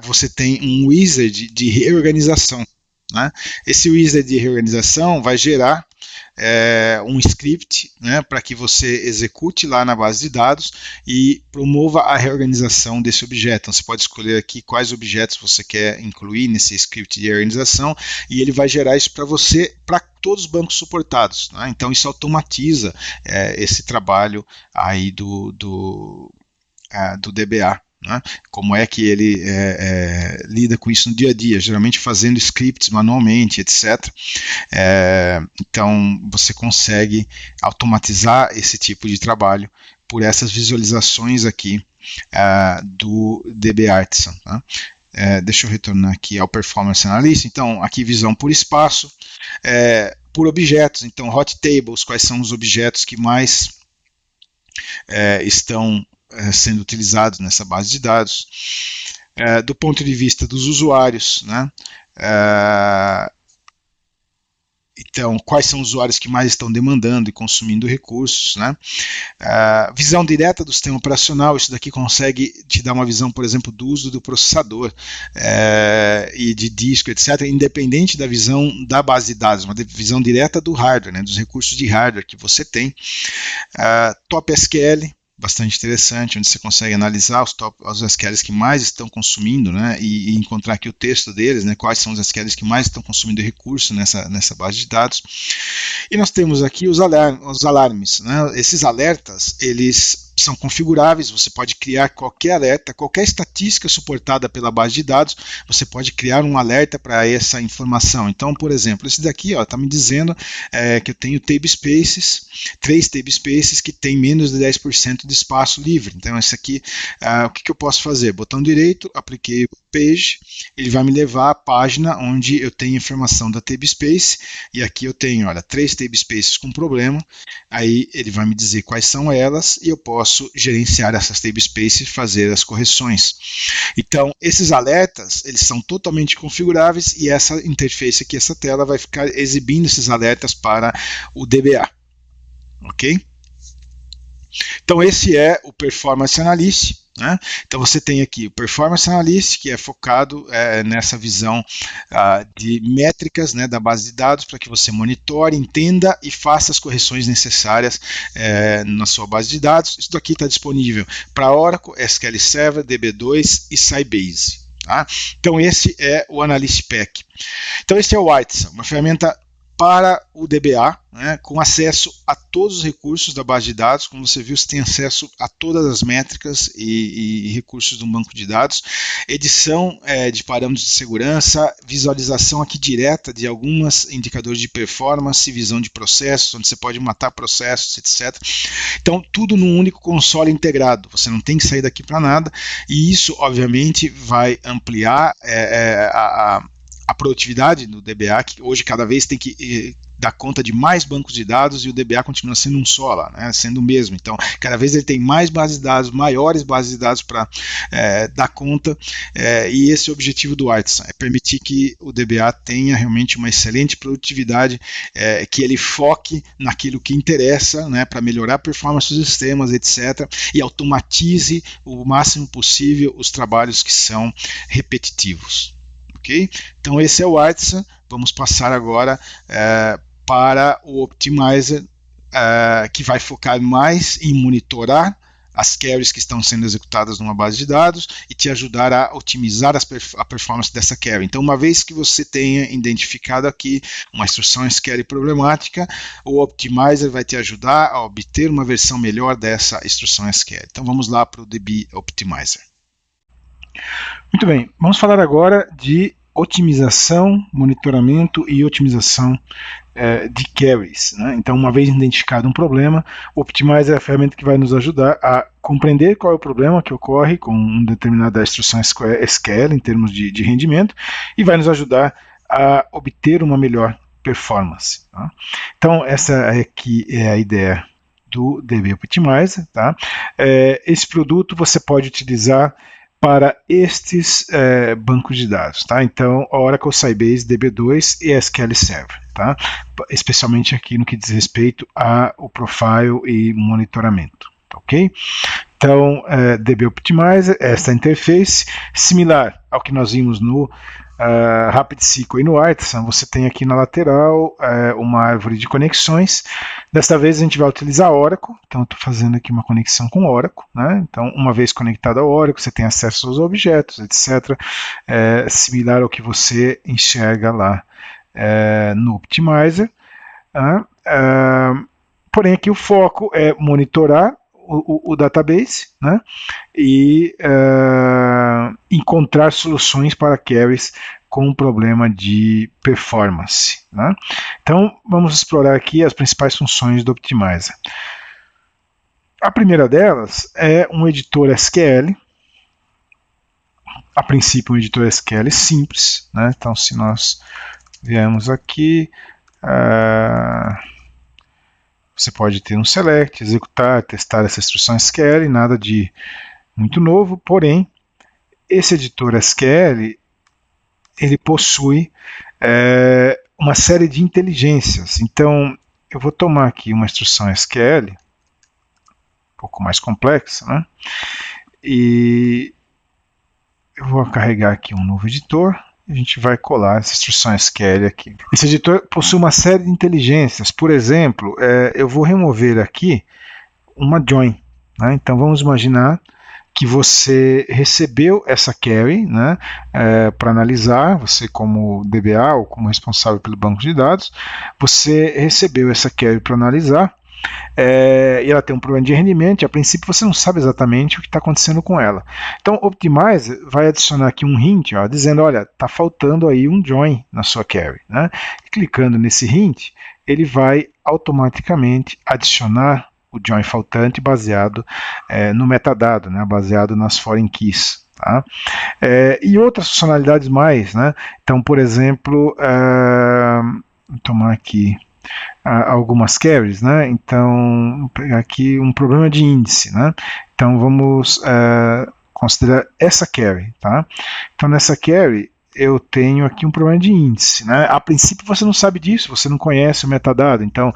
Speaker 1: você tem um wizard de reorganização, né? Esse wizard de reorganização vai gerar um script, né, para que você execute lá na base de dados e promova a reorganização desse objeto. Então você pode escolher aqui quais objetos você quer incluir nesse script de reorganização e ele vai gerar isso para você, para todos os bancos suportados, né? Então isso automatiza esse trabalho aí do DBA. Né? Como é que ele lida com isso no dia a dia, geralmente fazendo scripts manualmente, etc. Então você consegue automatizar esse tipo de trabalho por essas visualizações aqui do DB Artisan. Né? Deixa eu retornar aqui ao Performance Analyst. Então aqui visão por espaço, por objetos. Então hot tables, quais são os objetos que mais estão sendo utilizados nessa base de dados, do ponto de vista dos usuários, né? Então, quais são os usuários que mais estão demandando e consumindo recursos, né? Visão direta do sistema operacional, isso daqui consegue te dar uma visão, por exemplo, do uso do processador e de disco, etc., independente da visão da base de dados, uma visão direta do hardware, né, dos recursos de hardware que você tem. Top SQL, bastante interessante, onde você consegue analisar os SQLs que mais estão consumindo, né, e encontrar aqui o texto deles, né, quais são os SQLs que mais estão consumindo recurso nessa base de dados. E nós temos aqui os alarmes, né, esses alertas, eles são configuráveis, você pode criar qualquer alerta, qualquer estatística suportada pela base de dados, você pode criar um alerta para essa informação. Então, por exemplo, esse daqui está me dizendo que eu tenho tablespaces, 3 tablespaces que tem menos de 10% de espaço livre. Então, esse aqui, o que eu posso fazer? Botão direito, apliquei o page, ele vai me levar à página onde eu tenho informação da tablespace, e aqui eu tenho, olha, 3 tablespaces com problema, aí ele vai me dizer quais são elas, e eu posso gerenciar essas tablespaces e fazer as correções. Então, esses alertas, eles são totalmente configuráveis, e essa interface aqui, essa tela, vai ficar exibindo esses alertas para o DBA. Ok? Então, esse é o Performance Analyst. Né? Então você tem aqui o Performance Analyst, que é focado nessa visão de métricas, né, da base de dados, para que você monitore, entenda e faça as correções necessárias na sua base de dados. Isso daqui está disponível para Oracle, SQL Server, DB2 e Sybase. Tá? Então esse é o Analyst Pack. Então esse é o Whitesum, uma ferramenta para o DBA, né, com acesso a todos os recursos da base de dados. Como você viu, você tem acesso a todas as métricas e recursos de um banco de dados, edição de parâmetros de segurança, visualização aqui direta de alguns indicadores de performance, visão de processos, onde você pode matar processos, etc. Então, tudo num único console integrado, você não tem que sair daqui para nada, e isso, obviamente, vai ampliar a produtividade do DBA, que hoje cada vez tem que dar conta de mais bancos de dados, e o DBA continua sendo um só lá, né, sendo o mesmo. Então, cada vez ele tem mais bases de dados, maiores bases de dados para dar conta, e esse é o objetivo do Whitesum, é permitir que o DBA tenha realmente uma excelente produtividade, que ele foque naquilo que interessa, né, para melhorar a performance dos sistemas, etc., e automatize o máximo possível os trabalhos que são repetitivos. Okay? Então esse é o Whitesum. Vamos passar agora para o Optimizer, que vai focar mais em monitorar as queries que estão sendo executadas numa base de dados e te ajudar a otimizar a performance dessa query. Então, uma vez que você tenha identificado aqui uma instrução SQL problemática, o Optimizer vai te ajudar a obter uma versão melhor dessa instrução SQL. Então vamos lá para o DB Optimizer. Muito bem, vamos falar agora de otimização, monitoramento e otimização de queries. Né? Então, uma vez identificado um problema, o Optimizer é a ferramenta que vai nos ajudar a compreender qual é o problema que ocorre com uma determinada instrução SQL em termos de rendimento, e vai nos ajudar a obter uma melhor performance. Tá? Então, essa aqui é a ideia do DB Optimizer. Tá? Esse produto você pode utilizar para estes bancos de dados, tá? Então, Oracle, Sybase, DB2 e SQL Server, tá? Especialmente aqui no que diz respeito ao profile e monitoramento, tá, ok? Então, DB Optimizer, esta interface, similar ao que nós vimos no RapidSQL e no Whitesum, você tem aqui na lateral uma árvore de conexões. Desta vez a gente vai utilizar Oracle, então eu estou fazendo aqui uma conexão com Oracle, né? Então, uma vez conectado ao Oracle, você tem acesso aos objetos, etc. Similar ao que você enxerga lá no Optimizer. Porém, aqui o foco é monitorar o database, né, e encontrar soluções para queries com problema de performance. Né? Então, vamos explorar aqui as principais funções do Optimizer. A primeira delas é um editor SQL. A princípio, um editor SQL simples. Né? Então, se nós viermos aqui, você pode ter um select, executar, testar essa instrução SQL, nada de muito novo, porém, esse editor SQL, ele possui uma série de inteligências. Então, eu vou tomar aqui uma instrução SQL, um pouco mais complexa, né? E eu vou carregar aqui um novo editor. A gente vai colar essa instrução SQL aqui. Esse editor possui uma série de inteligências. Por exemplo, eu vou remover aqui uma join. Né? Então vamos imaginar que você recebeu essa query, né, para analisar, você como DBA ou como responsável pelo banco de dados, você recebeu essa query para analisar,
Speaker 2: e ela tem um problema de rendimento, e a princípio você não sabe exatamente o que está acontecendo com ela. Então o Optimize vai adicionar aqui um hint, ó, dizendo, olha, está faltando aí um join na sua query, né? E clicando nesse hint, ele vai automaticamente adicionar o join faltante baseado no metadado, né? Baseado nas foreign keys. Tá? E outras funcionalidades mais, né? Então, por exemplo, vou tomar aqui algumas queries, né? Então, vou pegar aqui um problema de índice, né? Então, vamos considerar essa query, tá? Então, nessa query, eu tenho aqui um problema de índice, né? A princípio você não sabe disso, você não conhece o metadado, então o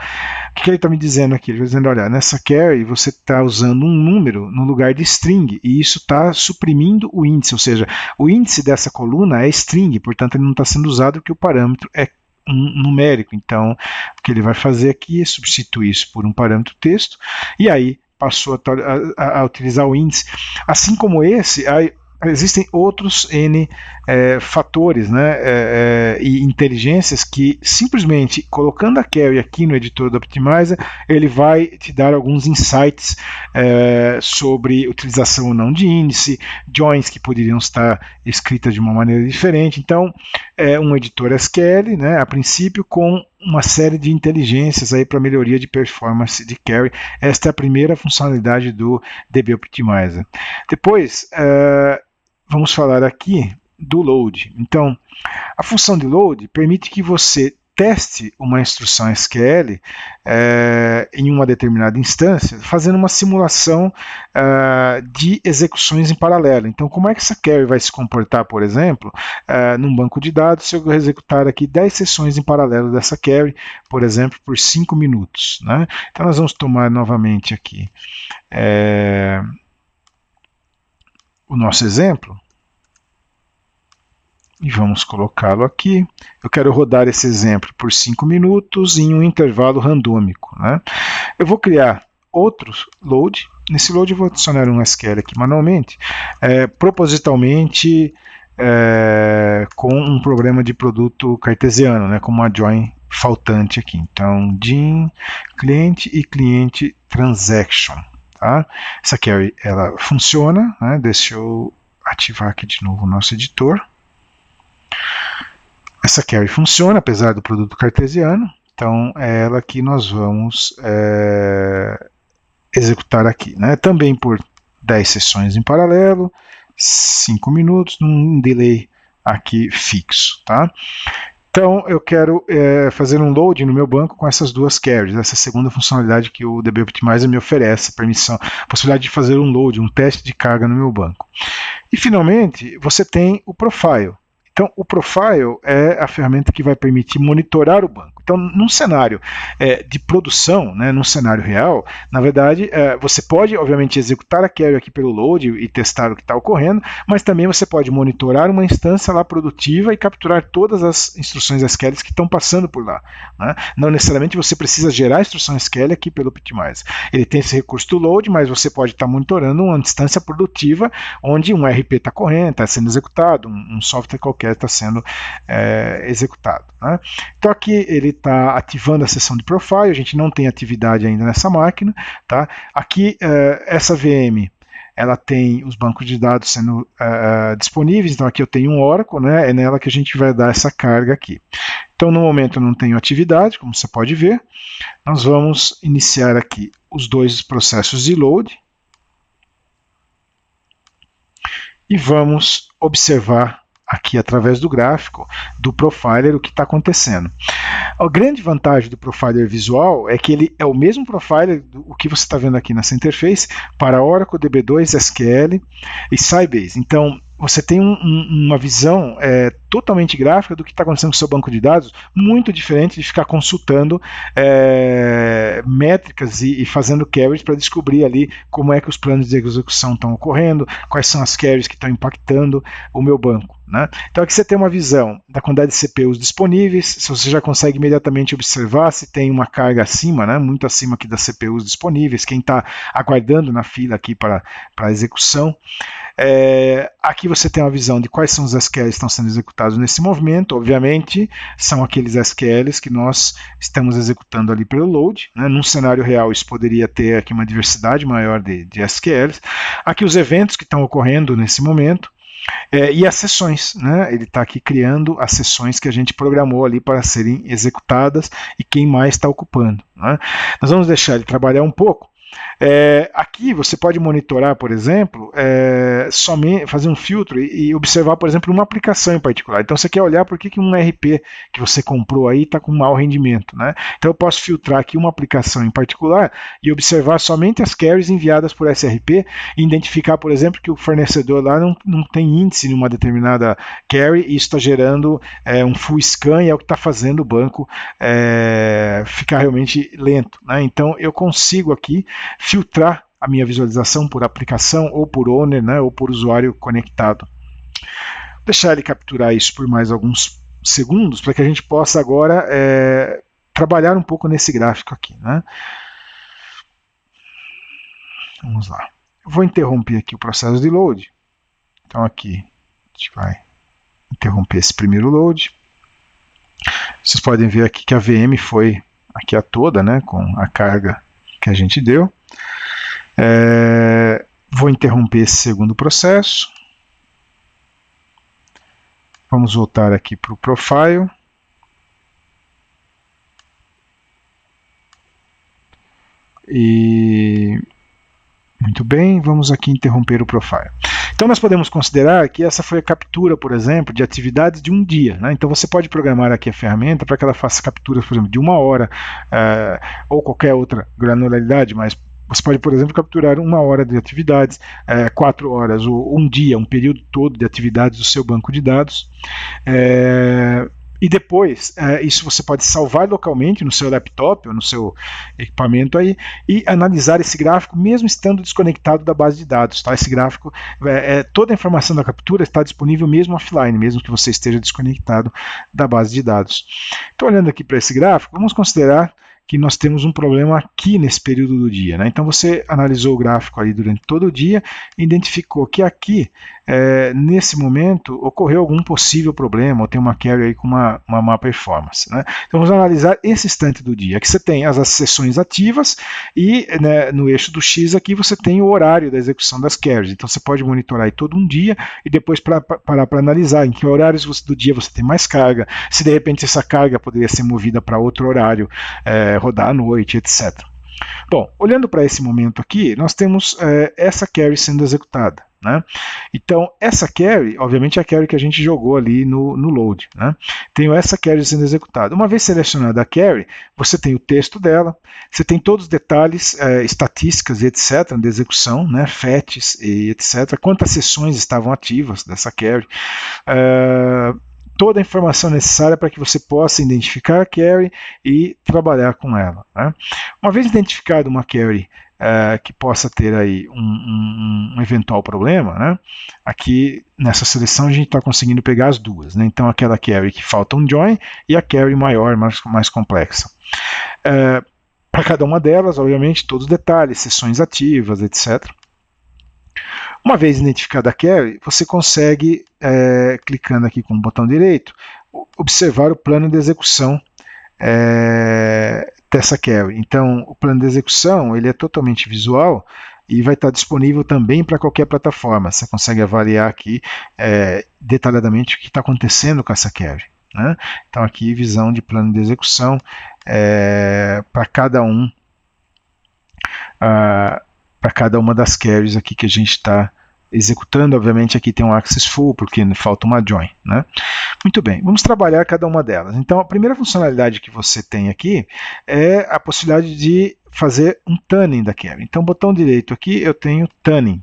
Speaker 2: que ele está me dizendo aqui? Ele está dizendo, olha, nessa query você está usando um número no lugar de string, e isso está suprimindo o índice, ou seja, o índice dessa coluna é string, portanto ele não está sendo usado porque o parâmetro é numérico, então o que ele vai fazer aqui é substituir isso por um parâmetro texto, e aí passou a utilizar o índice. Assim como esse, existem outros N fatores, né, e inteligências que simplesmente colocando a query aqui no editor do Optimizer, ele vai te dar alguns insights sobre utilização ou não de índice, joins que poderiam estar escritas de uma maneira diferente. Então, é um editor SQL, né, a princípio, com uma série de inteligências aí para melhoria de performance de query. Esta é a primeira funcionalidade do DB Optimizer. Depois, vamos falar aqui do load. Então, a função de load permite que você teste uma instrução SQL em uma determinada instância, fazendo uma simulação de execuções em paralelo. Então, como é que essa query vai se comportar, por exemplo, num banco de dados, se eu executar aqui 10 sessões em paralelo dessa query, por exemplo, por 5 minutos. Né? Então, nós vamos tomar novamente aqui o nosso exemplo e vamos colocá-lo aqui. Eu quero rodar esse exemplo por 5 minutos em um intervalo randômico. Né? Eu vou criar outro load. Nesse load eu vou adicionar um SQL aqui manualmente, propositalmente com um problema de produto cartesiano, né, com uma join faltante aqui. Então, din cliente e cliente transaction. Tá? Essa query ela funciona, né? Deixa eu ativar aqui de novo o nosso editor. Essa query funciona, apesar do produto cartesiano, então é ela que nós vamos executar aqui. Né? Também por 10 sessões em paralelo, 5 minutos, num delay aqui fixo. Tá? Então eu quero fazer um load no meu banco com essas duas queries, essa segunda funcionalidade que o DB Optimizer me oferece, possibilidade de fazer um load, um teste de carga no meu banco. E finalmente você tem o profile. Então, o Profile é a ferramenta que vai permitir monitorar o banco. Então, num cenário de produção, né, num cenário real, na verdade, você pode, obviamente, executar a query aqui pelo load e testar o que está ocorrendo, mas também você pode monitorar uma instância lá produtiva e capturar todas as instruções SQL que estão passando por lá. Né? Não necessariamente você precisa gerar a instrução SQL aqui pelo Optimizer. Ele tem esse recurso do load, mas você pode estar monitorando uma instância produtiva onde um RP está correndo, está sendo executado, um software qualquer está sendo executado. Né? Então aqui ele está ativando a seção de profile, a gente não tem atividade ainda nessa máquina. Tá? Aqui essa VM ela tem os bancos de dados sendo disponíveis, então aqui eu tenho um Oracle, né? É nela que a gente vai dar essa carga aqui. Então no momento eu não tenho atividade, como você pode ver. Nós vamos iniciar aqui os dois processos de load e vamos observar aqui através do gráfico do Profiler o que está acontecendo. A grande vantagem do Profiler visual é que ele é o mesmo Profiler o que você está vendo aqui nessa interface para Oracle, DB2, SQL e Sybase. Então você tem uma visão totalmente gráfica do que está acontecendo com o seu banco de dados, muito diferente de ficar consultando métricas e fazendo queries para descobrir ali como é que os planos de execução estão ocorrendo, quais são as queries que estão impactando o meu banco. Né? Então aqui você tem uma visão da quantidade de CPUs disponíveis, se você já consegue imediatamente observar se tem uma carga acima, né, muito acima aqui das CPUs disponíveis, quem está aguardando na fila aqui para a execução. Aqui você tem uma visão de quais são os SQLs que estão sendo executados executados nesse movimento, obviamente, são aqueles SQLs que nós estamos executando ali pelo load, né? Num cenário real isso poderia ter aqui uma diversidade maior de SQLs. Aqui os eventos que estão ocorrendo nesse momento, e as sessões, né? Ele está aqui criando as sessões que a gente programou ali para serem executadas e quem mais está ocupando, né? Nós vamos deixar ele trabalhar um pouco. Aqui você pode monitorar, por exemplo, somente fazer um filtro e observar, por exemplo, uma aplicação em particular. Então você quer olhar por que um RP que você comprou aí está com mau rendimento, né? Então eu posso filtrar aqui uma aplicação em particular e observar somente as queries enviadas por SRP e identificar, por exemplo, que o fornecedor lá não tem índice em uma determinada query e isso está gerando um full scan e é o que está fazendo o banco ficar realmente lento, né? Então eu consigo aqui filtrar a minha visualização por aplicação ou por owner, né, ou por usuário conectado. Vou deixar ele capturar isso por mais alguns segundos para que a gente possa agora trabalhar um pouco nesse gráfico aqui, né? Vamos lá. Eu vou interromper aqui o processo de load. Então aqui a gente vai interromper esse primeiro load. Vocês podem ver aqui que a VM foi aqui a toda, né, com a carga que a gente deu. Vou interromper esse segundo processo. Vamos voltar aqui para o profile. E muito bem, vamos aqui interromper o profile. Então nós podemos considerar que essa foi a captura, por exemplo, de atividades de um dia, né? Então você pode programar aqui a ferramenta para que ela faça capturas, por exemplo, de 1 hora ou qualquer outra granularidade, mas você pode, por exemplo, capturar 1 hora de atividades, 4 horas ou um dia, um período todo de atividades do seu banco de dados. E depois, isso você pode salvar localmente no seu laptop ou no seu equipamento aí e analisar esse gráfico mesmo estando desconectado da base de dados. Tá? Esse gráfico, toda a informação da captura está disponível mesmo offline, mesmo que você esteja desconectado da base de dados. Então, olhando aqui para esse gráfico, vamos considerar que nós temos um problema aqui nesse período do dia, né? Então você analisou o gráfico aí durante todo o dia e identificou que aqui, nesse momento, ocorreu algum possível problema, ou tem uma query aí com uma má performance, né? Então vamos analisar esse instante do dia. Aqui você tem as sessões ativas e, né, no eixo do X aqui você tem o horário da execução das queries. Então você pode monitorar aí todo um dia e depois parar para analisar em que horários do dia você tem mais carga, se de repente essa carga poderia ser movida para outro horário, rodar à noite, etc. Bom, olhando para esse momento aqui, nós temos essa query sendo executada, né? Então, essa query, obviamente, é a query que a gente jogou ali no load, né? Tenho essa query sendo executada. Uma vez selecionada a query, você tem o texto dela, você tem todos os detalhes, estatísticas e etc. de execução, né? FETs e etc. Quantas sessões estavam ativas dessa query. Toda a informação necessária para que você possa identificar a query e trabalhar com ela, né? Uma vez identificado uma query que possa ter aí um eventual problema, né? Aqui nessa seleção a gente está conseguindo pegar as duas, né? Então aquela query que falta um join e a query maior, mais complexa. Para cada uma delas, obviamente, todos os detalhes, sessões ativas, etc. Uma vez identificada a query, você consegue, clicando aqui com o botão direito, observar o plano de execução dessa query. Então, o plano de execução ele é totalmente visual e vai estar disponível também para qualquer plataforma. Você consegue avaliar aqui detalhadamente o que está acontecendo com essa query, né? Então, aqui, visão de plano de execução para cada uma das queries aqui que a gente está executando. Obviamente aqui tem um access full, porque falta uma join, né? Muito bem, vamos trabalhar cada uma delas. Então a primeira funcionalidade que você tem aqui é a possibilidade de fazer um tuning da query. Então botão direito aqui eu tenho tuning.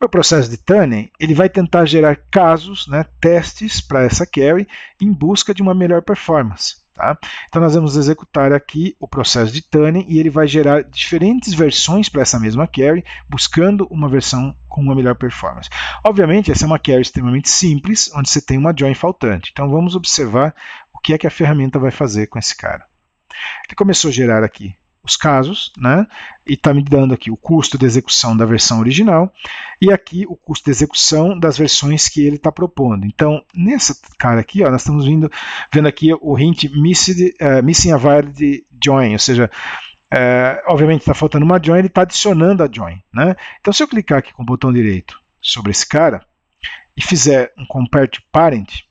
Speaker 2: O processo de tuning ele vai tentar gerar casos, né, testes para essa query em busca de uma melhor performance. Tá? Então nós vamos executar aqui o processo de tuning e ele vai gerar diferentes versões para essa mesma query, buscando uma versão com uma melhor performance. Obviamente essa é uma query extremamente simples, onde você tem uma join faltante. Então vamos observar o que é que a ferramenta vai fazer com esse cara. Ele começou a gerar aqui os casos, né? E está me dando aqui o custo de execução da versão original e aqui o custo de execução das versões que ele está propondo. Então, nessa cara aqui, ó, nós estamos vendo aqui o hint missing a valid join, ou seja, obviamente está faltando uma join, ele está adicionando a join, né? Então, se eu clicar aqui com o botão direito sobre esse cara e fizer um compare to parent,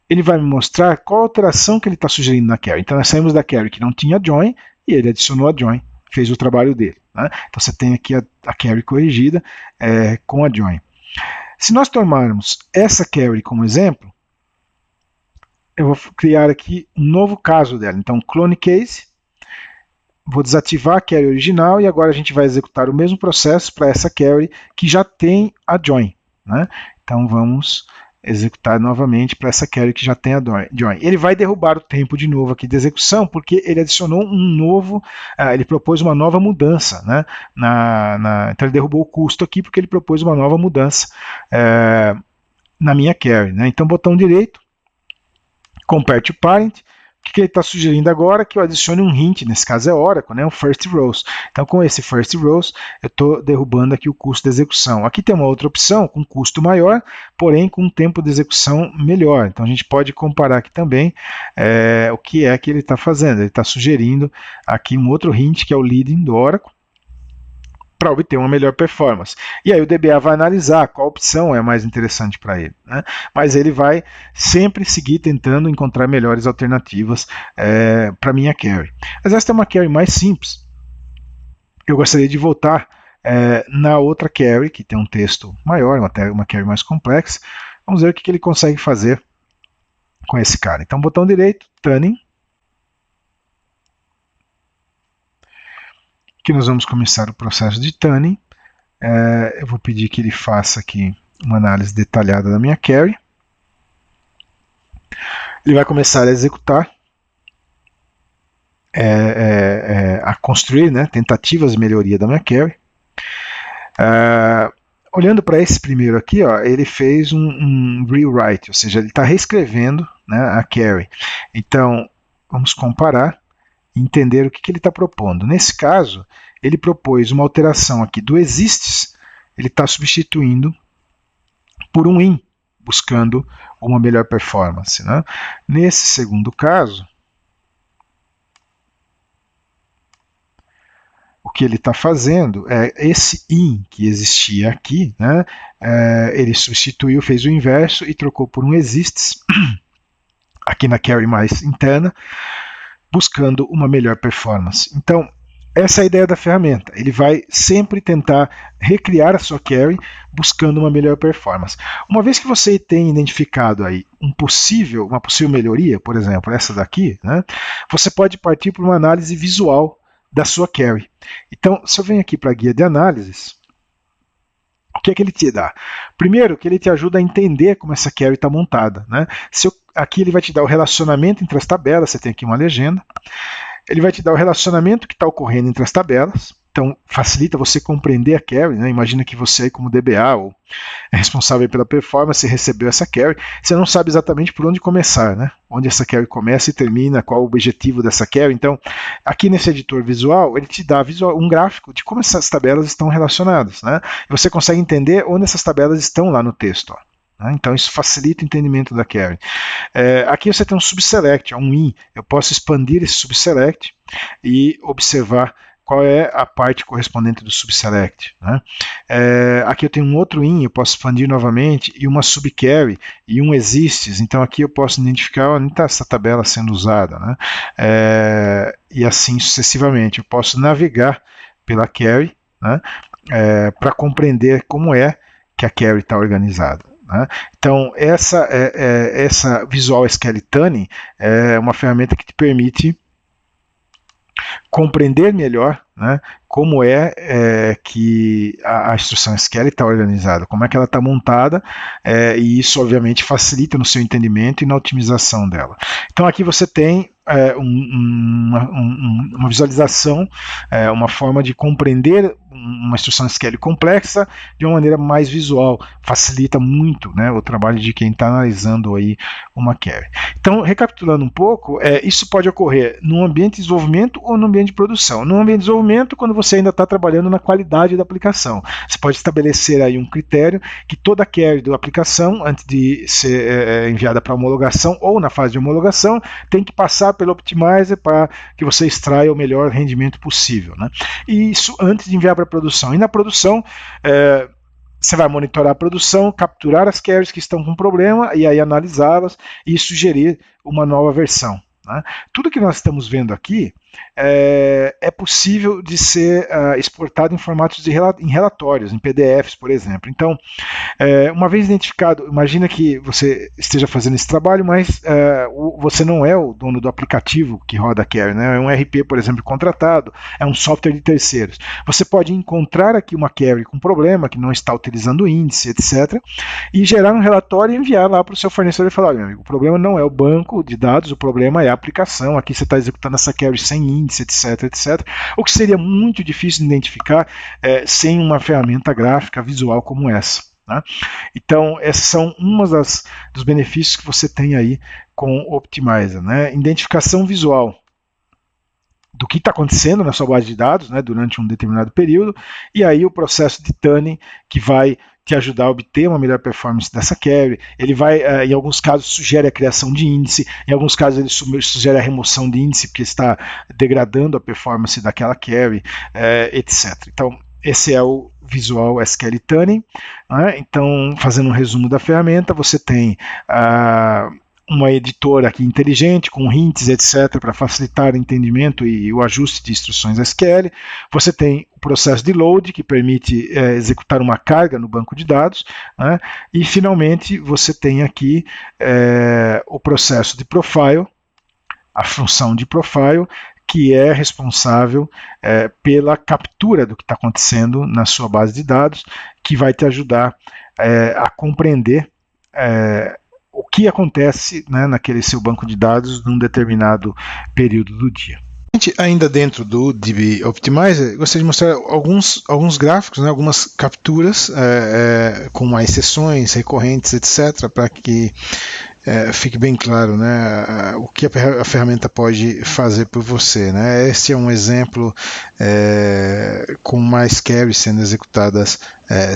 Speaker 2: ele vai me mostrar qual a alteração que ele está sugerindo na query. Então, nós saímos da query que não tinha join e ele adicionou a join, fez o trabalho dele, né? Então, você tem aqui a query corrigida com a join. Se nós tomarmos essa query como exemplo, eu vou criar aqui um novo caso dela. Então, clone case, vou desativar a query original e agora a gente vai executar o mesmo processo para essa query que já tem a join, né? Então vamos executar novamente para essa query que já tem a join. Ele vai derrubar o tempo de novo aqui de execução porque ele adicionou ele propôs uma nova mudança, né? Então ele derrubou o custo aqui porque ele propôs uma nova mudança na minha query, né? Então botão direito, compare to parent. O que ele está sugerindo agora? Que eu adicione um hint, nesse caso é Oracle, né, um first rows. Então, com esse first rows, eu estou derrubando aqui o custo de execução. Aqui tem uma outra opção, com custo maior, porém com um tempo de execução melhor. Então, a gente pode comparar aqui também o que é que ele está fazendo. Ele está sugerindo aqui um outro hint, que é o leading do Oracle, para obter uma melhor performance. E aí o DBA vai analisar qual opção é mais interessante para ele, né? Mas ele vai sempre seguir tentando encontrar melhores alternativas para minha query. Mas essa é uma query mais simples. Eu gostaria de voltar na outra query, que tem um texto maior, uma query mais complexa. Vamos ver o que ele consegue fazer com esse cara. Então, botão direito, tuning. Que nós vamos começar o processo de tuning. Eu vou pedir que ele faça aqui uma análise detalhada da minha query. Ele vai começar a executar, a construir, né, tentativas de melhoria da minha query. Olhando para esse primeiro aqui, ó, ele fez um rewrite, ou seja, ele está reescrevendo, né, a query. Então, vamos comparar, entender o que ele está propondo. Nesse caso, ele propôs uma alteração aqui do exists, ele está substituindo por um in, buscando uma melhor performance, né? Nesse segundo caso, o que ele está fazendo é esse in que existia aqui, né? Ele substituiu, fez o inverso e trocou por um exists, aqui na query mais interna, buscando uma melhor performance. Então, essa é a ideia da ferramenta. Ele vai sempre tentar recriar a sua query buscando uma melhor performance. Uma vez que você tem identificado aí uma possível melhoria, por exemplo, essa daqui, né, você pode partir para uma análise visual da sua query. Então, se eu venho aqui para a guia de análises, o que é que ele te dá? Primeiro, que ele te ajuda a entender como essa query está montada, né? Aqui ele vai te dar o relacionamento entre as tabelas, você tem aqui uma legenda. Ele vai te dar o relacionamento que está ocorrendo entre as tabelas, então facilita você compreender a query, né? Imagina que você aí como DBA ou é responsável pela performance, recebeu essa query, você não sabe exatamente por onde começar, né? Onde essa query começa e termina, qual o objetivo dessa query. Então, aqui nesse editor visual, ele te dá um gráfico de como essas tabelas estão relacionadas, né? E você consegue entender onde essas tabelas estão lá no texto, ó. Então isso facilita o entendimento da query. Aqui você tem um subselect, um in. Eu posso expandir esse subselect e observar qual é a parte correspondente do subselect, né? Aqui eu tenho um outro in, eu posso expandir novamente, e uma subquery, e um exists. Então aqui eu posso identificar onde está essa tabela sendo usada, né? E assim sucessivamente. Eu posso navegar pela query, né, para compreender como é que a query está organizada. Então, essa Visual SQL Tuning é uma ferramenta que te permite compreender melhor, né, como que a instrução SQL está organizada, como é que ela está montada, e isso obviamente facilita no seu entendimento e na otimização dela. Então aqui você tem uma visualização, uma forma de compreender uma instrução SQL complexa de uma maneira mais visual, facilita muito, né, o trabalho de quem está analisando aí uma query. Então, recapitulando um pouco, isso pode ocorrer no ambiente de desenvolvimento ou no ambiente de produção. No ambiente de desenvolvimento, quando você ainda está trabalhando na qualidade da aplicação, você pode estabelecer aí um critério que toda query da aplicação, antes de ser enviada para homologação ou na fase de homologação, tem que passar pelo Optimizer para que você extraia o melhor rendimento possível, né? E isso antes de enviar para a produção. E na produção, você vai monitorar a produção, capturar as queries que estão com problema e aí analisá-las e sugerir uma nova versão, né? Tudo que nós estamos vendo aqui é possível de ser exportado em formatos em relatórios, em PDFs, por exemplo. Então, uma vez identificado, imagina que você esteja fazendo esse trabalho, mas você não é o dono do aplicativo que roda a query, né? É um RP, por exemplo, contratado, é um software de terceiros. Você pode encontrar aqui uma query com problema, que não está utilizando o índice, etc., e gerar um relatório e enviar lá para o seu fornecedor e falar: olha, meu amigo, o problema não é o banco de dados, o problema é a aplicação, aqui você está executando essa query sem índice, etc, o que seria muito difícil de identificar sem uma ferramenta gráfica visual como essa, né? Então, esses são dos benefícios que você tem aí com o Optimizer, né? Identificação visual do que está acontecendo na sua base de dados, né, durante um determinado período, e aí o processo de tuning que vai te ajudar a obter uma melhor performance dessa query. Ele vai, em alguns casos, sugere a criação de índice, em alguns casos ele sugere a remoção de índice, porque está degradando a performance daquela query, etc. Então, esse é o Visual SQL Tuning, né? Então, fazendo um resumo da ferramenta, você tem uma editora aqui inteligente, com hints, etc., para facilitar o entendimento e o ajuste de instruções SQL. Você tem o processo de load, que permite executar uma carga no banco de dados, né? E, finalmente, você tem aqui o processo de profile, a função de profile, que é responsável pela captura do que está acontecendo na sua base de dados, que vai te ajudar a compreender o que acontece, né, naquele seu banco de dados num determinado período do dia. Ainda dentro do DB Optimizer, gostaria de mostrar alguns gráficos, né, algumas capturas com mais sessões recorrentes, etc., para que fique bem claro, né, o que a ferramenta pode fazer por você, né? Este é um exemplo com mais queries sendo executadas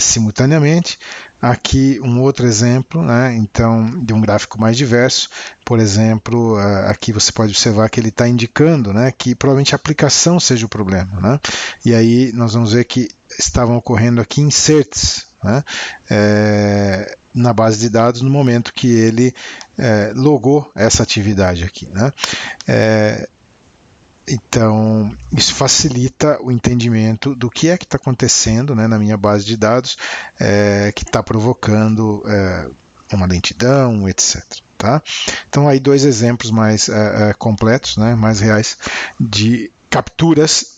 Speaker 2: simultaneamente. Aqui um outro exemplo, né, então, de um gráfico mais diverso. Por exemplo, aqui você pode observar que ele está indicando, né, que provavelmente a aplicação seja o problema, né? E aí nós vamos ver que estavam ocorrendo aqui inserts, né, na base de dados no momento que ele logou essa atividade aqui, né? Então, isso facilita o entendimento do que é que está acontecendo, né, na minha base de dados, que está provocando uma lentidão, etc. Tá? Então, aí dois exemplos mais completos, né, mais reais, de capturas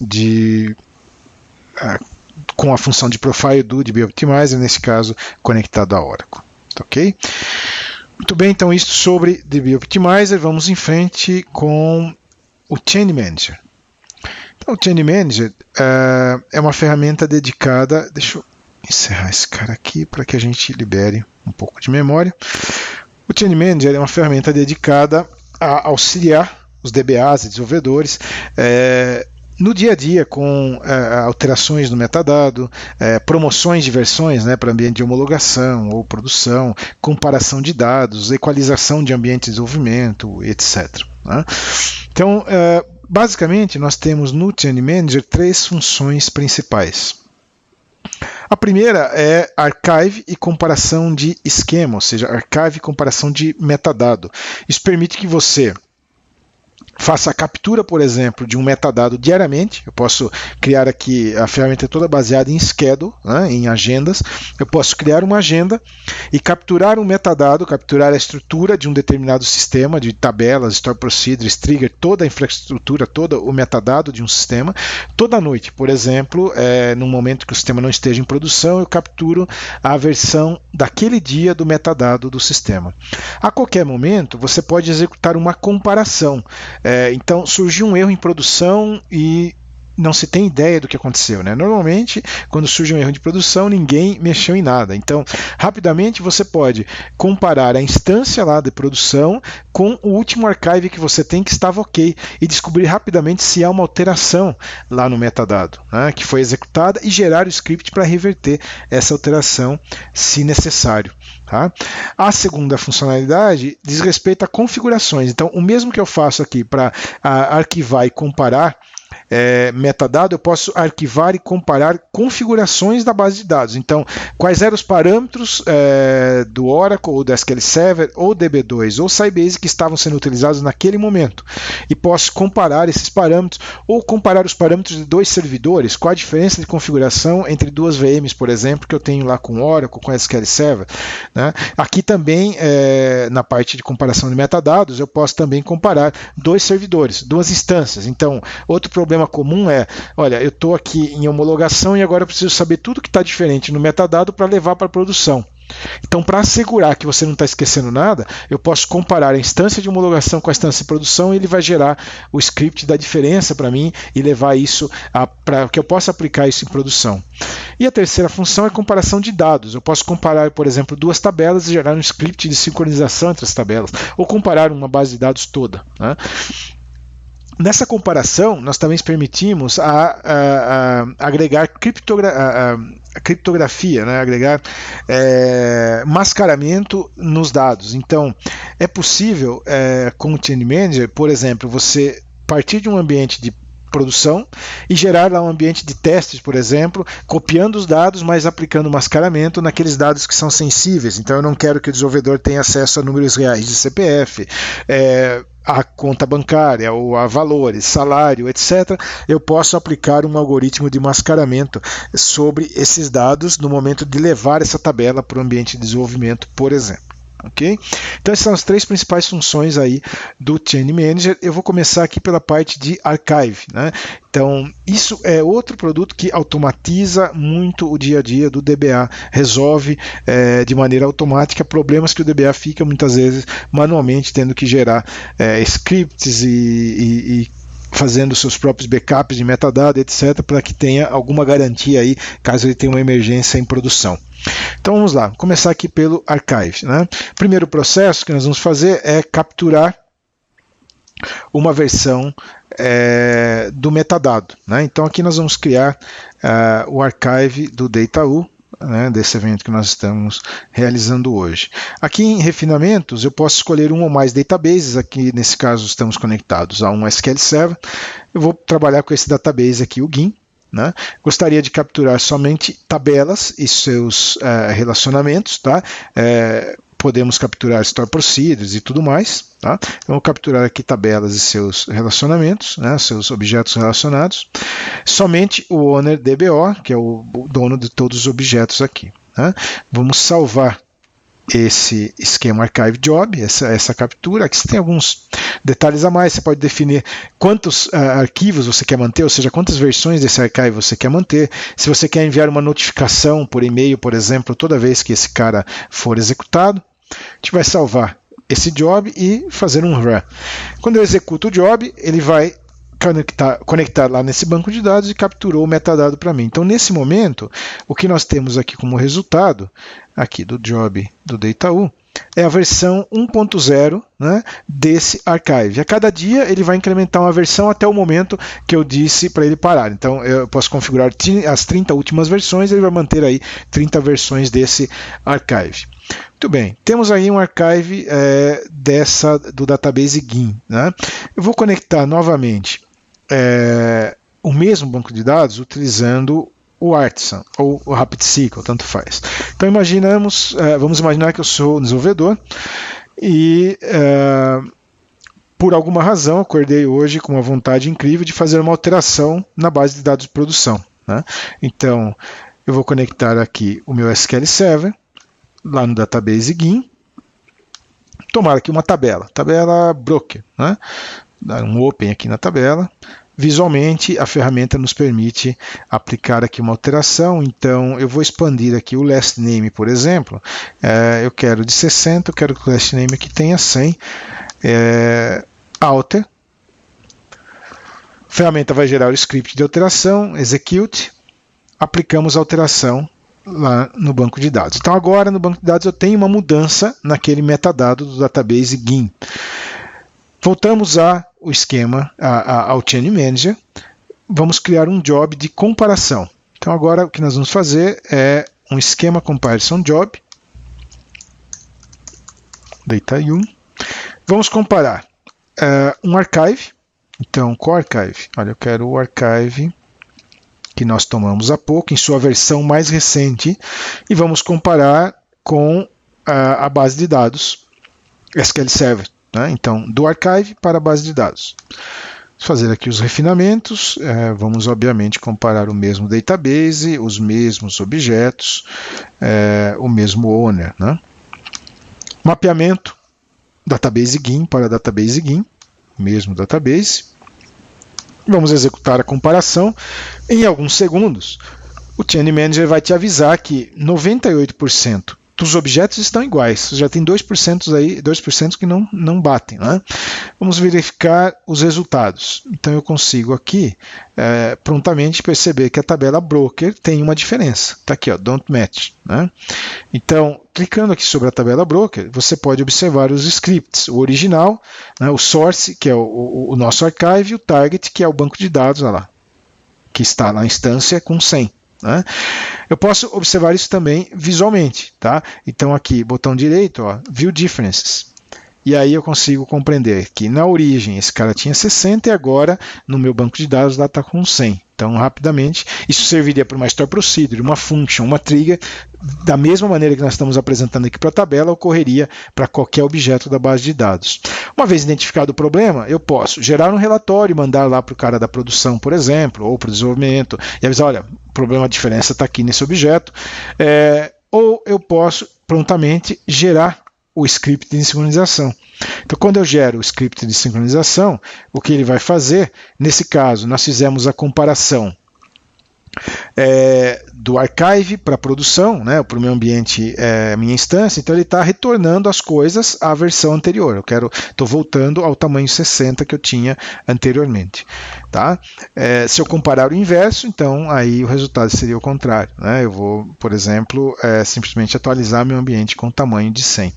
Speaker 2: com a função de profile do DB Optimizer, nesse caso, conectado a Oracle. Ok? Muito bem, então isso sobre DB Optimizer. Vamos em frente com o Change Manager. Então, o Change Manager é uma ferramenta dedicada. Deixa eu encerrar esse cara aqui para que a gente libere um pouco de memória. O Change Manager é uma ferramenta dedicada a auxiliar os DBAs e desenvolvedores no dia a dia, com alterações no metadado, promoções de versões, né, para ambiente de homologação ou produção, comparação de dados, equalização de ambiente de desenvolvimento, etc. Né? Então, basicamente, nós temos no Change Manager 3 funções principais. A primeira é archive e comparação de esquema, ou seja, archive e comparação de metadado. Isso permite que você faça a captura, por exemplo, de um metadado diariamente. Eu posso criar aqui, a ferramenta é toda baseada em schedule, né, em agendas. Eu posso criar uma agenda e capturar um metadado, capturar a estrutura de um determinado sistema, de tabelas, store procedures, trigger, toda a infraestrutura, todo o metadado de um sistema. Toda noite, por exemplo, no momento que o sistema não esteja em produção, eu capturo a versão daquele dia do metadado do sistema. A qualquer momento, você pode executar uma comparação Então surgiu um erro em produção e não se tem ideia do que aconteceu, né? Normalmente, quando surge um erro de produção, ninguém mexeu em nada. Então, rapidamente você pode comparar a instância lá de produção com o último archive que você tem que estava ok e descobrir rapidamente se há uma alteração lá no metadado, né, que foi executada e gerar o script para reverter essa alteração se necessário. Tá? A segunda funcionalidade diz respeito a configurações. Então, o mesmo que eu faço aqui para arquivar e comparar metadado, eu posso arquivar e comparar configurações da base de dados. Então, quais eram os parâmetros do Oracle, ou do SQL Server, ou DB2, ou Sybase que estavam sendo utilizados naquele momento. E posso comparar esses parâmetros, ou comparar os parâmetros de dois servidores, qual a diferença de configuração entre duas VMs, por exemplo, que eu tenho lá com Oracle, com SQL Server. Né? Aqui também, na parte de comparação de metadados, eu posso também comparar dois servidores, duas instâncias. Então, outro problema comum olha, eu estou aqui em homologação e agora eu preciso saber tudo que está diferente no metadado para levar para a produção. Então, para assegurar que você não está esquecendo nada, eu posso comparar a instância de homologação com a instância de produção e ele vai gerar o script da diferença para mim e levar isso para que eu possa aplicar isso em produção. E a terceira função é comparação de dados. Eu posso comparar, por exemplo, duas tabelas e gerar um script de sincronização entre as tabelas, ou comparar uma base de dados toda, né? Nessa comparação, nós também permitimos agregar criptografia, né? Agregar mascaramento nos dados. Então, é possível, com o Change Manager, por exemplo, você partir de um ambiente de produção e gerar lá um ambiente de testes, por exemplo, copiando os dados, mas aplicando mascaramento naqueles dados que são sensíveis. Então, eu não quero que o desenvolvedor tenha acesso a números reais de CPF, a conta bancária ou a valores, salário, etc. Eu posso aplicar um algoritmo de mascaramento sobre esses dados no momento de levar essa tabela para o ambiente de desenvolvimento, por exemplo. Okay? Então essas são as três principais funções aí do Change Manager. Eu vou começar aqui pela parte de Archive, né? Então isso é outro produto que automatiza muito o dia a dia do DBA, resolve de maneira automática problemas que o DBA fica muitas vezes manualmente tendo que gerar scripts e fazendo seus próprios backups de metadado, etc., para que tenha alguma garantia aí caso ele tenha uma emergência em produção. Então vamos lá, começar aqui pelo Archive, né? O primeiro processo que nós vamos fazer é capturar uma versão do metadado, né? Então aqui nós vamos criar o Archive do DataU, né, desse evento que nós estamos realizando hoje. Aqui em refinamentos eu posso escolher um ou mais databases. Aqui nesse caso estamos conectados a um SQL Server. Eu vou trabalhar com esse database aqui, o GIN. Né? Gostaria de capturar somente tabelas e seus relacionamentos, tá? Podemos capturar store procedures e tudo mais. Tá? Eu vou capturar aqui tabelas e seus relacionamentos, né? Seus objetos relacionados. Somente o owner DBO, que é o dono de todos os objetos aqui. Né? Vamos salvar esse esquema Archive Job, essa captura. Aqui você tem alguns detalhes a mais. Você pode definir quantos arquivos você quer manter, ou seja, quantas versões desse archive você quer manter. Se você quer enviar uma notificação por e-mail, por exemplo, toda vez que esse cara for executado, a gente vai salvar esse job e fazer um run. Quando eu executo o job, ele vai conectar lá nesse banco de dados e capturou o metadado para mim. Então, nesse momento, o que nós temos aqui como resultado, aqui do job do DataU, é a versão 1.0, né, desse archive. A cada dia ele vai incrementar uma versão até o momento que eu disse para ele parar. Então eu posso configurar as 30 últimas versões, ele vai manter aí 30 versões desse archive. Muito bem, temos aí um archive do database GIN. Né? Eu vou conectar novamente o mesmo banco de dados utilizando o Artisan ou o RapidSQL, tanto faz. Então vamos imaginar que eu sou um desenvolvedor e por alguma razão acordei hoje com uma vontade incrível de fazer uma alteração na base de dados de produção. Né? Então eu vou conectar aqui o meu SQL Server lá no database GIN, tomar aqui uma tabela broker, né? Dar um open aqui na tabela. Visualmente, a ferramenta nos permite aplicar aqui uma alteração, então eu vou expandir aqui o last name, por exemplo. Eu quero de 60, eu quero que o last name aqui tenha 100. Alter, A ferramenta vai gerar o script de alteração, execute, aplicamos a alteração lá no banco de dados. Então agora no banco de dados eu tenho uma mudança naquele metadado do database GIN. Voltamos ao esquema, ao Chain Manager, vamos criar um job de comparação. Então agora o que nós vamos fazer é um esquema comparison job, data1, vamos comparar um archive, então qual archive? Olha, eu quero o archive que nós tomamos há pouco, em sua versão mais recente, e vamos comparar com a base de dados SQL Server. Né? Então, do archive para a base de dados. Vamos fazer aqui os refinamentos, vamos obviamente comparar o mesmo database, os mesmos objetos, o mesmo owner. Né? Mapeamento, database GIN para database GIN, mesmo database. Vamos executar a comparação. Em alguns segundos, o Chain Manager vai te avisar que 98% dos objetos estão iguais. Já tem 2% aí, 2% que não batem. Né? Vamos verificar os resultados. Então eu consigo aqui prontamente perceber que a tabela broker tem uma diferença. Está aqui, ó, don't match. Né? Então, clicando aqui sobre a tabela broker, você pode observar os scripts, o original, né, o source, que é o nosso archive, e o target, que é o banco de dados, olha lá, que está na instância com 100. Né? Eu posso observar isso também visualmente. Tá? Então aqui, botão direito, ó, View Differences. E aí eu consigo compreender que na origem esse cara tinha 60 e agora no meu banco de dados lá está com 100. Então, rapidamente, isso serviria para uma store procedure, uma function, uma trigger, da mesma maneira que nós estamos apresentando aqui para a tabela, ocorreria para qualquer objeto da base de dados. Uma vez identificado o problema, eu posso gerar um relatório e mandar lá para o cara da produção, por exemplo, ou para o desenvolvimento, e avisar, olha, o problema, a diferença está aqui nesse objeto, ou eu posso prontamente gerar o script de sincronização. Então, quando eu gero o script de sincronização, o que ele vai fazer, nesse caso, nós fizemos a comparação do archive para a produção, né, para o meu ambiente, minha instância, então ele está retornando as coisas à versão anterior. Estou voltando ao tamanho 60 que eu tinha anteriormente. Tá? Se eu comparar o inverso, então aí o resultado seria o contrário. Né? Eu vou, por exemplo, simplesmente atualizar meu ambiente com o tamanho de 100.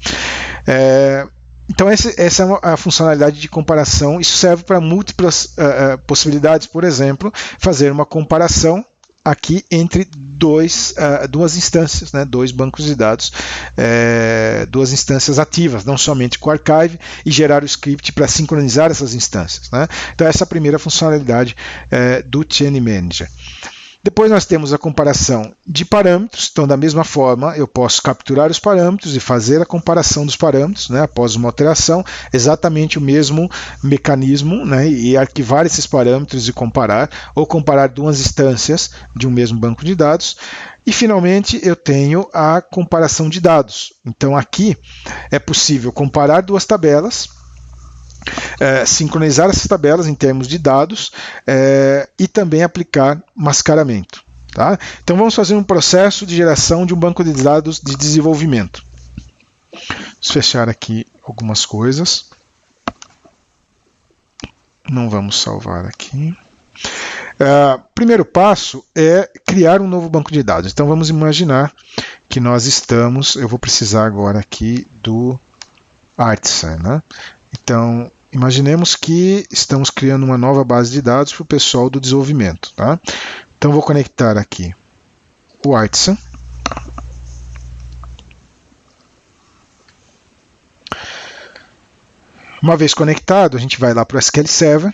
Speaker 2: Então essa é a funcionalidade de comparação. Isso serve para múltiplas possibilidades. Por exemplo, fazer uma comparação aqui entre duas instâncias, né, dois bancos de dados, duas instâncias ativas, não somente com o archive, e gerar o script para sincronizar essas instâncias. Né? Então essa é a primeira funcionalidade do Chain Manager. Depois nós temos a comparação de parâmetros. Então, da mesma forma, eu posso capturar os parâmetros e fazer a comparação dos parâmetros, né, após uma alteração, exatamente o mesmo mecanismo, né, e arquivar esses parâmetros e comparar, ou comparar duas instâncias de um mesmo banco de dados. E, finalmente, eu tenho a comparação de dados. Então, aqui é possível comparar duas tabelas, sincronizar essas tabelas em termos de dados e também aplicar mascaramento. Tá? Então vamos fazer um processo de geração de um banco de dados de desenvolvimento. Vamos fechar aqui algumas coisas. Não vamos salvar aqui. Primeiro passo é criar um novo banco de dados. Então vamos imaginar que nós estamos, eu vou precisar agora aqui do Artisan, né? Então, imaginemos que estamos criando uma nova base de dados para o pessoal do desenvolvimento. Tá? Então, vou conectar aqui o Artisan. Uma vez conectado, a gente vai lá para o SQL Server.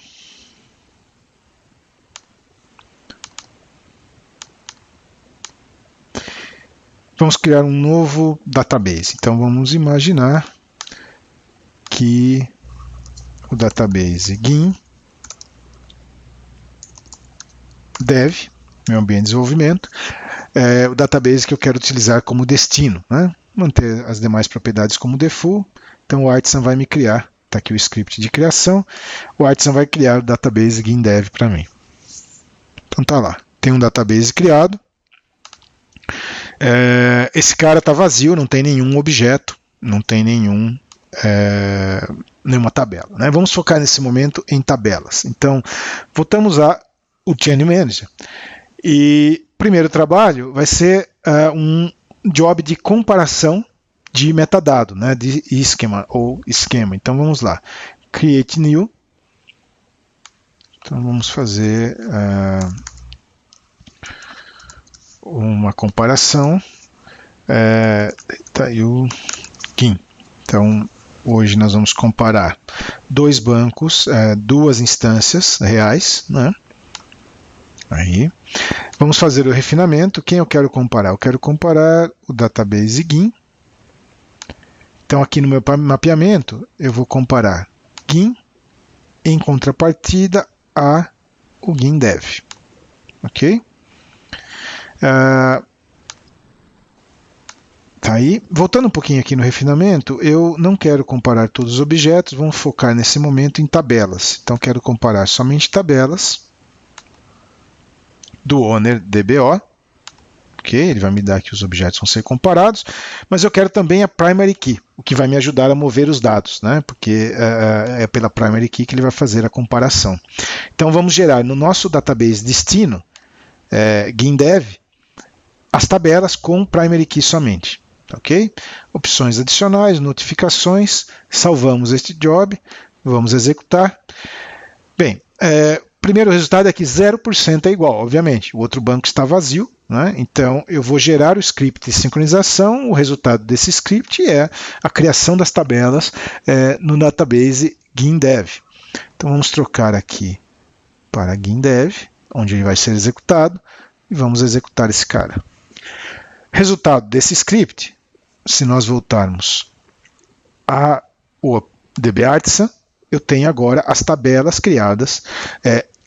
Speaker 2: Vamos criar um novo database. Então, vamos imaginar que o database GIN dev, meu ambiente de desenvolvimento, o database que eu quero utilizar como destino, né? Manter as demais propriedades como default. Então o Artisan vai me criar, está aqui o script de criação, o Artisan vai criar o database GIN dev para mim. Então tá lá, tem um database criado, esse cara está vazio, não tem nenhum objeto, não tem nenhum nenhuma tabela, né? Vamos focar nesse momento em tabelas. Então, voltamos ao Change Manager. E o primeiro trabalho vai ser um job de comparação de metadado, né? De esquema ou esquema. Então, vamos lá. Create New. Então, vamos fazer uma comparação. Tá aí o GIN. Então, hoje nós vamos comparar dois bancos, duas instâncias reais, né? Aí, vamos fazer o refinamento. Quem eu quero comparar? Eu quero comparar o database GIN. Então, aqui no meu mapeamento, eu vou comparar GIN em contrapartida a o GIN Dev. Ok? Tá aí. Voltando um pouquinho aqui no refinamento, eu não quero comparar todos os objetos, vamos focar nesse momento em tabelas. Então, quero comparar somente tabelas do owner DBO. Ok, ele vai me dar que os objetos vão ser comparados, mas eu quero também a primary key, o que vai me ajudar a mover os dados, né? Porque é pela primary key que ele vai fazer a comparação. Então vamos gerar no nosso database destino, GINDEV, as tabelas com primary key somente. Ok? Opções adicionais, notificações, salvamos este job, vamos executar. Bem, primeiro resultado é que 0% é igual, obviamente. O outro banco está vazio, né? Então eu vou gerar o script de sincronização. O resultado desse script é a criação das tabelas no database GINDEV. Então vamos trocar aqui para GINDEV, onde ele vai ser executado, e vamos executar esse cara. Resultado desse script, se nós voltarmos ao DB Artisan, eu tenho agora as tabelas criadas,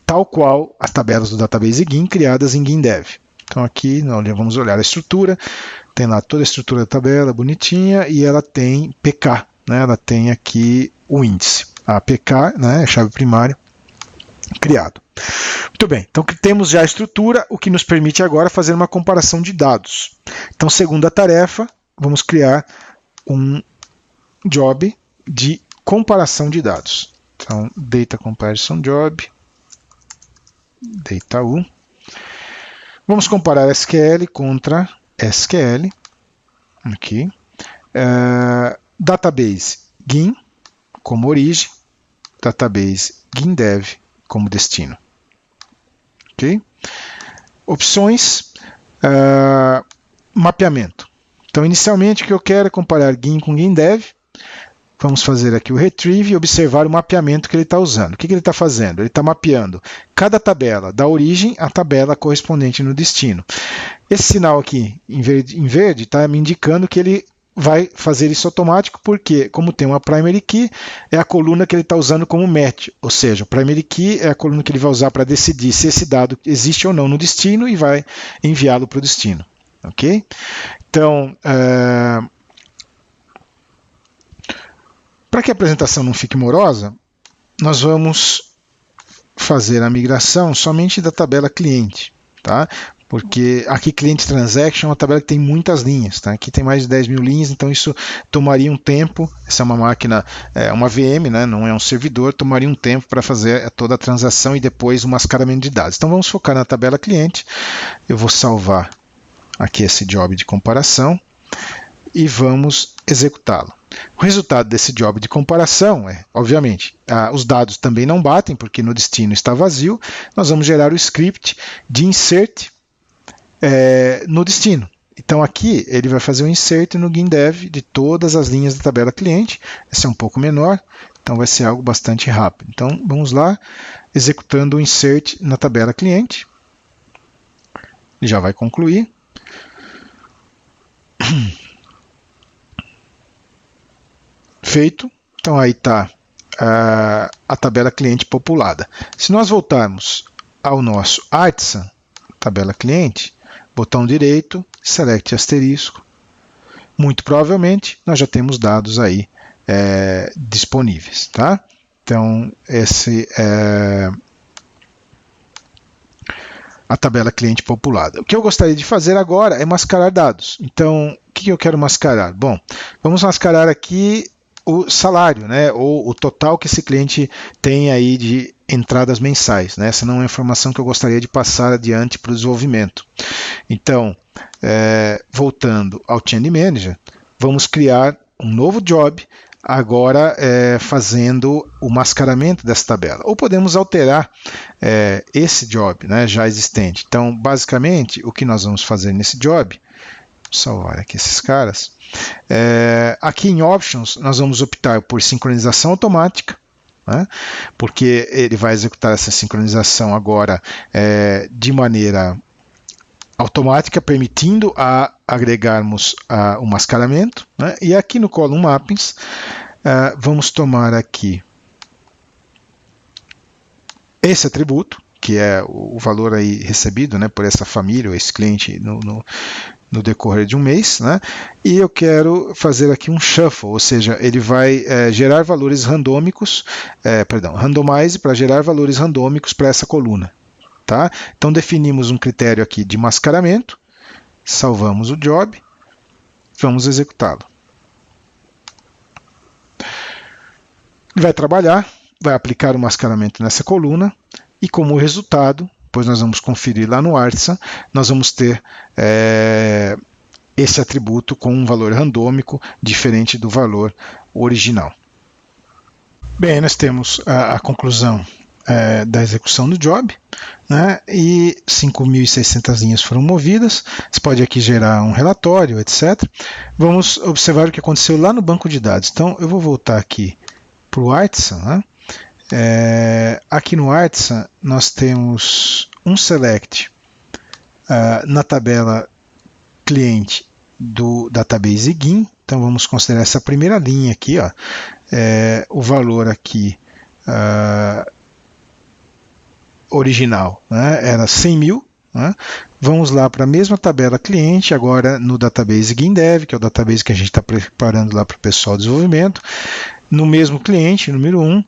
Speaker 2: tal qual as tabelas do database GIN criadas em GINDEV. Então aqui nós vamos olhar a estrutura, tem lá toda a estrutura da tabela bonitinha e ela tem PK, né? Ela tem aqui o índice. A PK, né, a chave primária, criado. Muito bem, então temos já a estrutura, o que nos permite agora fazer uma comparação de dados. Então, segunda tarefa, vamos criar um job de comparação de dados. Então, Data Comparison Job, Data U. Vamos comparar SQL contra SQL. Aqui. Database GIN como origem, database GINDEV como destino. Ok? Opções, mapeamento. Então, inicialmente, o que eu quero é comparar GIN com GINDEV. Vamos fazer aqui o retrieve e observar o mapeamento que ele está usando. O que ele está fazendo? Ele está mapeando cada tabela da origem à tabela correspondente no destino. Esse sinal aqui em verde está me indicando que ele vai fazer isso automático, porque, como tem uma primary key, é a coluna que ele está usando como match, ou seja, o primary key é a coluna que ele vai usar para decidir se esse dado existe ou não no destino e vai enviá-lo para o destino. Ok? Então, para que a apresentação não fique morosa, nós vamos fazer a migração somente da tabela cliente, tá? Porque aqui cliente transaction é uma tabela que tem muitas linhas, tá? Aqui tem mais de 10 mil linhas, então isso tomaria um tempo. Essa é uma máquina, uma VM, né? Não é um servidor, tomaria um tempo para fazer toda a transação e depois o mascaramento de dados. Então vamos focar na tabela cliente. Eu vou salvar aqui esse job de comparação e vamos executá-lo. O resultado desse job de comparação obviamente, os dados também não batem, porque no destino está vazio. Nós vamos gerar o script de insert no destino. Então aqui ele vai fazer o insert no GINDEV de todas as linhas da tabela cliente. Esse é um pouco menor, então vai ser algo bastante rápido. Então vamos lá, executando o insert na tabela cliente. Ele já vai concluir. Feito. Então aí está a tabela cliente populada. Se nós voltarmos ao nosso Artisan, tabela cliente, botão direito, select asterisco, muito provavelmente nós já temos dados aí disponíveis, tá? Então esse é a tabela cliente populada. O que eu gostaria de fazer agora é mascarar dados. Então o que eu quero mascarar? Bom, vamos mascarar aqui o salário, né, ou o total que esse cliente tem aí de entradas mensais, né? Essa não é uma informação que eu gostaria de passar adiante para o desenvolvimento. Então, voltando ao Change Manager, vamos criar um novo job, agora fazendo o mascaramento dessa tabela. Ou podemos alterar esse job, né, já existente. Então, basicamente, o que nós vamos fazer nesse job, vou salvar aqui esses caras, aqui em Options, nós vamos optar por sincronização automática, né, porque ele vai executar essa sincronização agora de maneira automática, permitindo agregarmos o mascaramento, né? E aqui no Column Mappings, vamos tomar aqui esse atributo, que é o valor aí recebido, né, por essa família, ou esse cliente no decorrer de um mês, né? E eu quero fazer aqui um shuffle, ou seja, ele vai gerar valores randômicos, randomize para gerar valores randômicos para essa coluna. Tá? Então definimos um critério aqui de mascaramento, salvamos o job, vamos executá-lo. Ele vai trabalhar, vai aplicar o mascaramento nessa coluna e como resultado, depois nós vamos conferir lá no Artisan, nós vamos ter esse atributo com um valor randômico diferente do valor original. Bem, nós temos a conclusão da execução do job, né, e 5.600 linhas foram movidas. Você pode aqui gerar um relatório, etc. Vamos observar o que aconteceu lá no banco de dados. Então eu vou voltar aqui para o Artisan, né? Aqui no Artisan nós temos um select na tabela cliente do database GIN. Então vamos considerar essa primeira linha aqui, ó, o valor aqui original, né, era 100 mil. Né? Vamos lá para a mesma tabela cliente, agora no database GINDEV, que é o database que a gente está preparando lá para o pessoal de desenvolvimento, no mesmo cliente, número 1,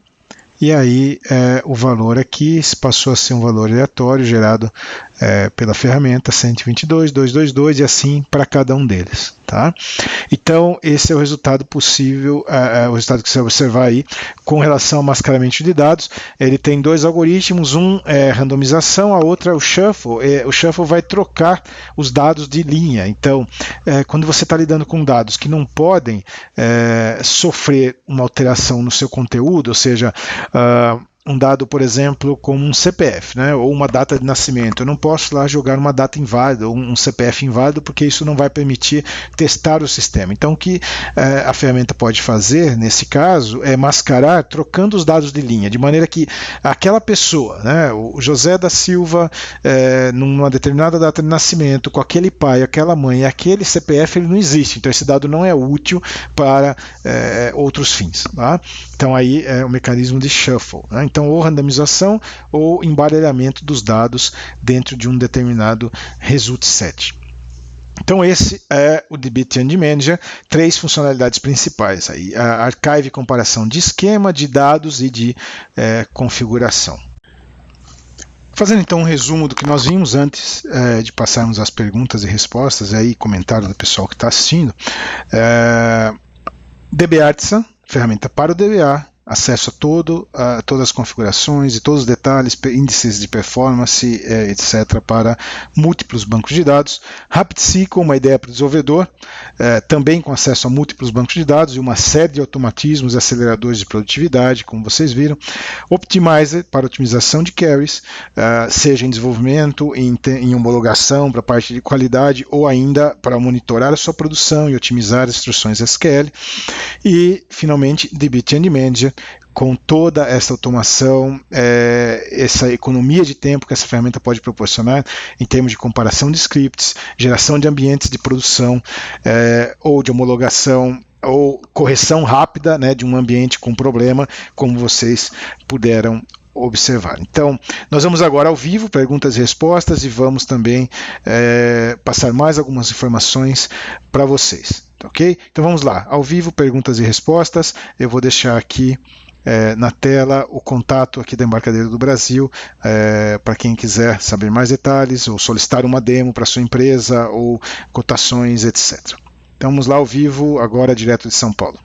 Speaker 2: e aí o valor aqui passou a ser um valor aleatório gerado pela ferramenta 122.222 e assim para cada um deles. Tá? Então esse é o resultado possível, o resultado que você vai observar aí com relação ao mascaramento de dados. Ele tem dois algoritmos, um é randomização, a outra é o shuffle. O shuffle vai trocar os dados de linha. Então quando você está lidando com dados que não podem sofrer uma alteração no seu conteúdo, ou seja, um dado, por exemplo, como um CPF, né, ou uma data de nascimento. Eu não posso lá jogar uma data inválida ou um CPF inválido, porque isso não vai permitir testar o sistema. Então, o que a ferramenta pode fazer, nesse caso, é mascarar trocando os dados de linha, de maneira que aquela pessoa, né, o José da Silva, numa determinada data de nascimento, com aquele pai, aquela mãe, aquele CPF, ele não existe. Então, esse dado não é útil para outros fins. Tá? Então, aí é o mecanismo de shuffle. Né? Então, ou randomização ou embaralhamento dos dados dentro de um determinado result set. Então, esse é o DB Change Manager, 3 funcionalidades principais. Aí, a archive e comparação de esquema, de dados e de configuração. Fazendo então um resumo do que nós vimos antes de passarmos às perguntas e respostas e aí comentário do pessoal que está assistindo. DB Artisan, ferramenta para o DBA, acesso a todas as configurações e todos os detalhes, índices de performance, etc., para múltiplos bancos de dados. RapidSQL, uma ideia para o desenvolvedor, também com acesso a múltiplos bancos de dados e uma série de automatismos e aceleradores de produtividade, como vocês viram. Optimizer, para otimização de queries, seja em desenvolvimento, em homologação para a parte de qualidade ou ainda para monitorar a sua produção e otimizar as instruções SQL. E, finalmente, DB Change Manager, com toda essa automação, essa economia de tempo que essa ferramenta pode proporcionar em termos de comparação de scripts, geração de ambientes de produção ou de homologação ou correção rápida, né, de um ambiente com problema, como vocês puderam observar. Então, nós vamos agora ao vivo, perguntas e respostas, e vamos também passar mais algumas informações para vocês. Ok? Então vamos lá, ao vivo, perguntas e respostas. Eu vou deixar aqui na tela o contato aqui da Embarcadero do Brasil, para quem quiser saber mais detalhes ou solicitar uma demo para sua empresa ou cotações, etc. Então vamos lá ao vivo, agora direto de São Paulo.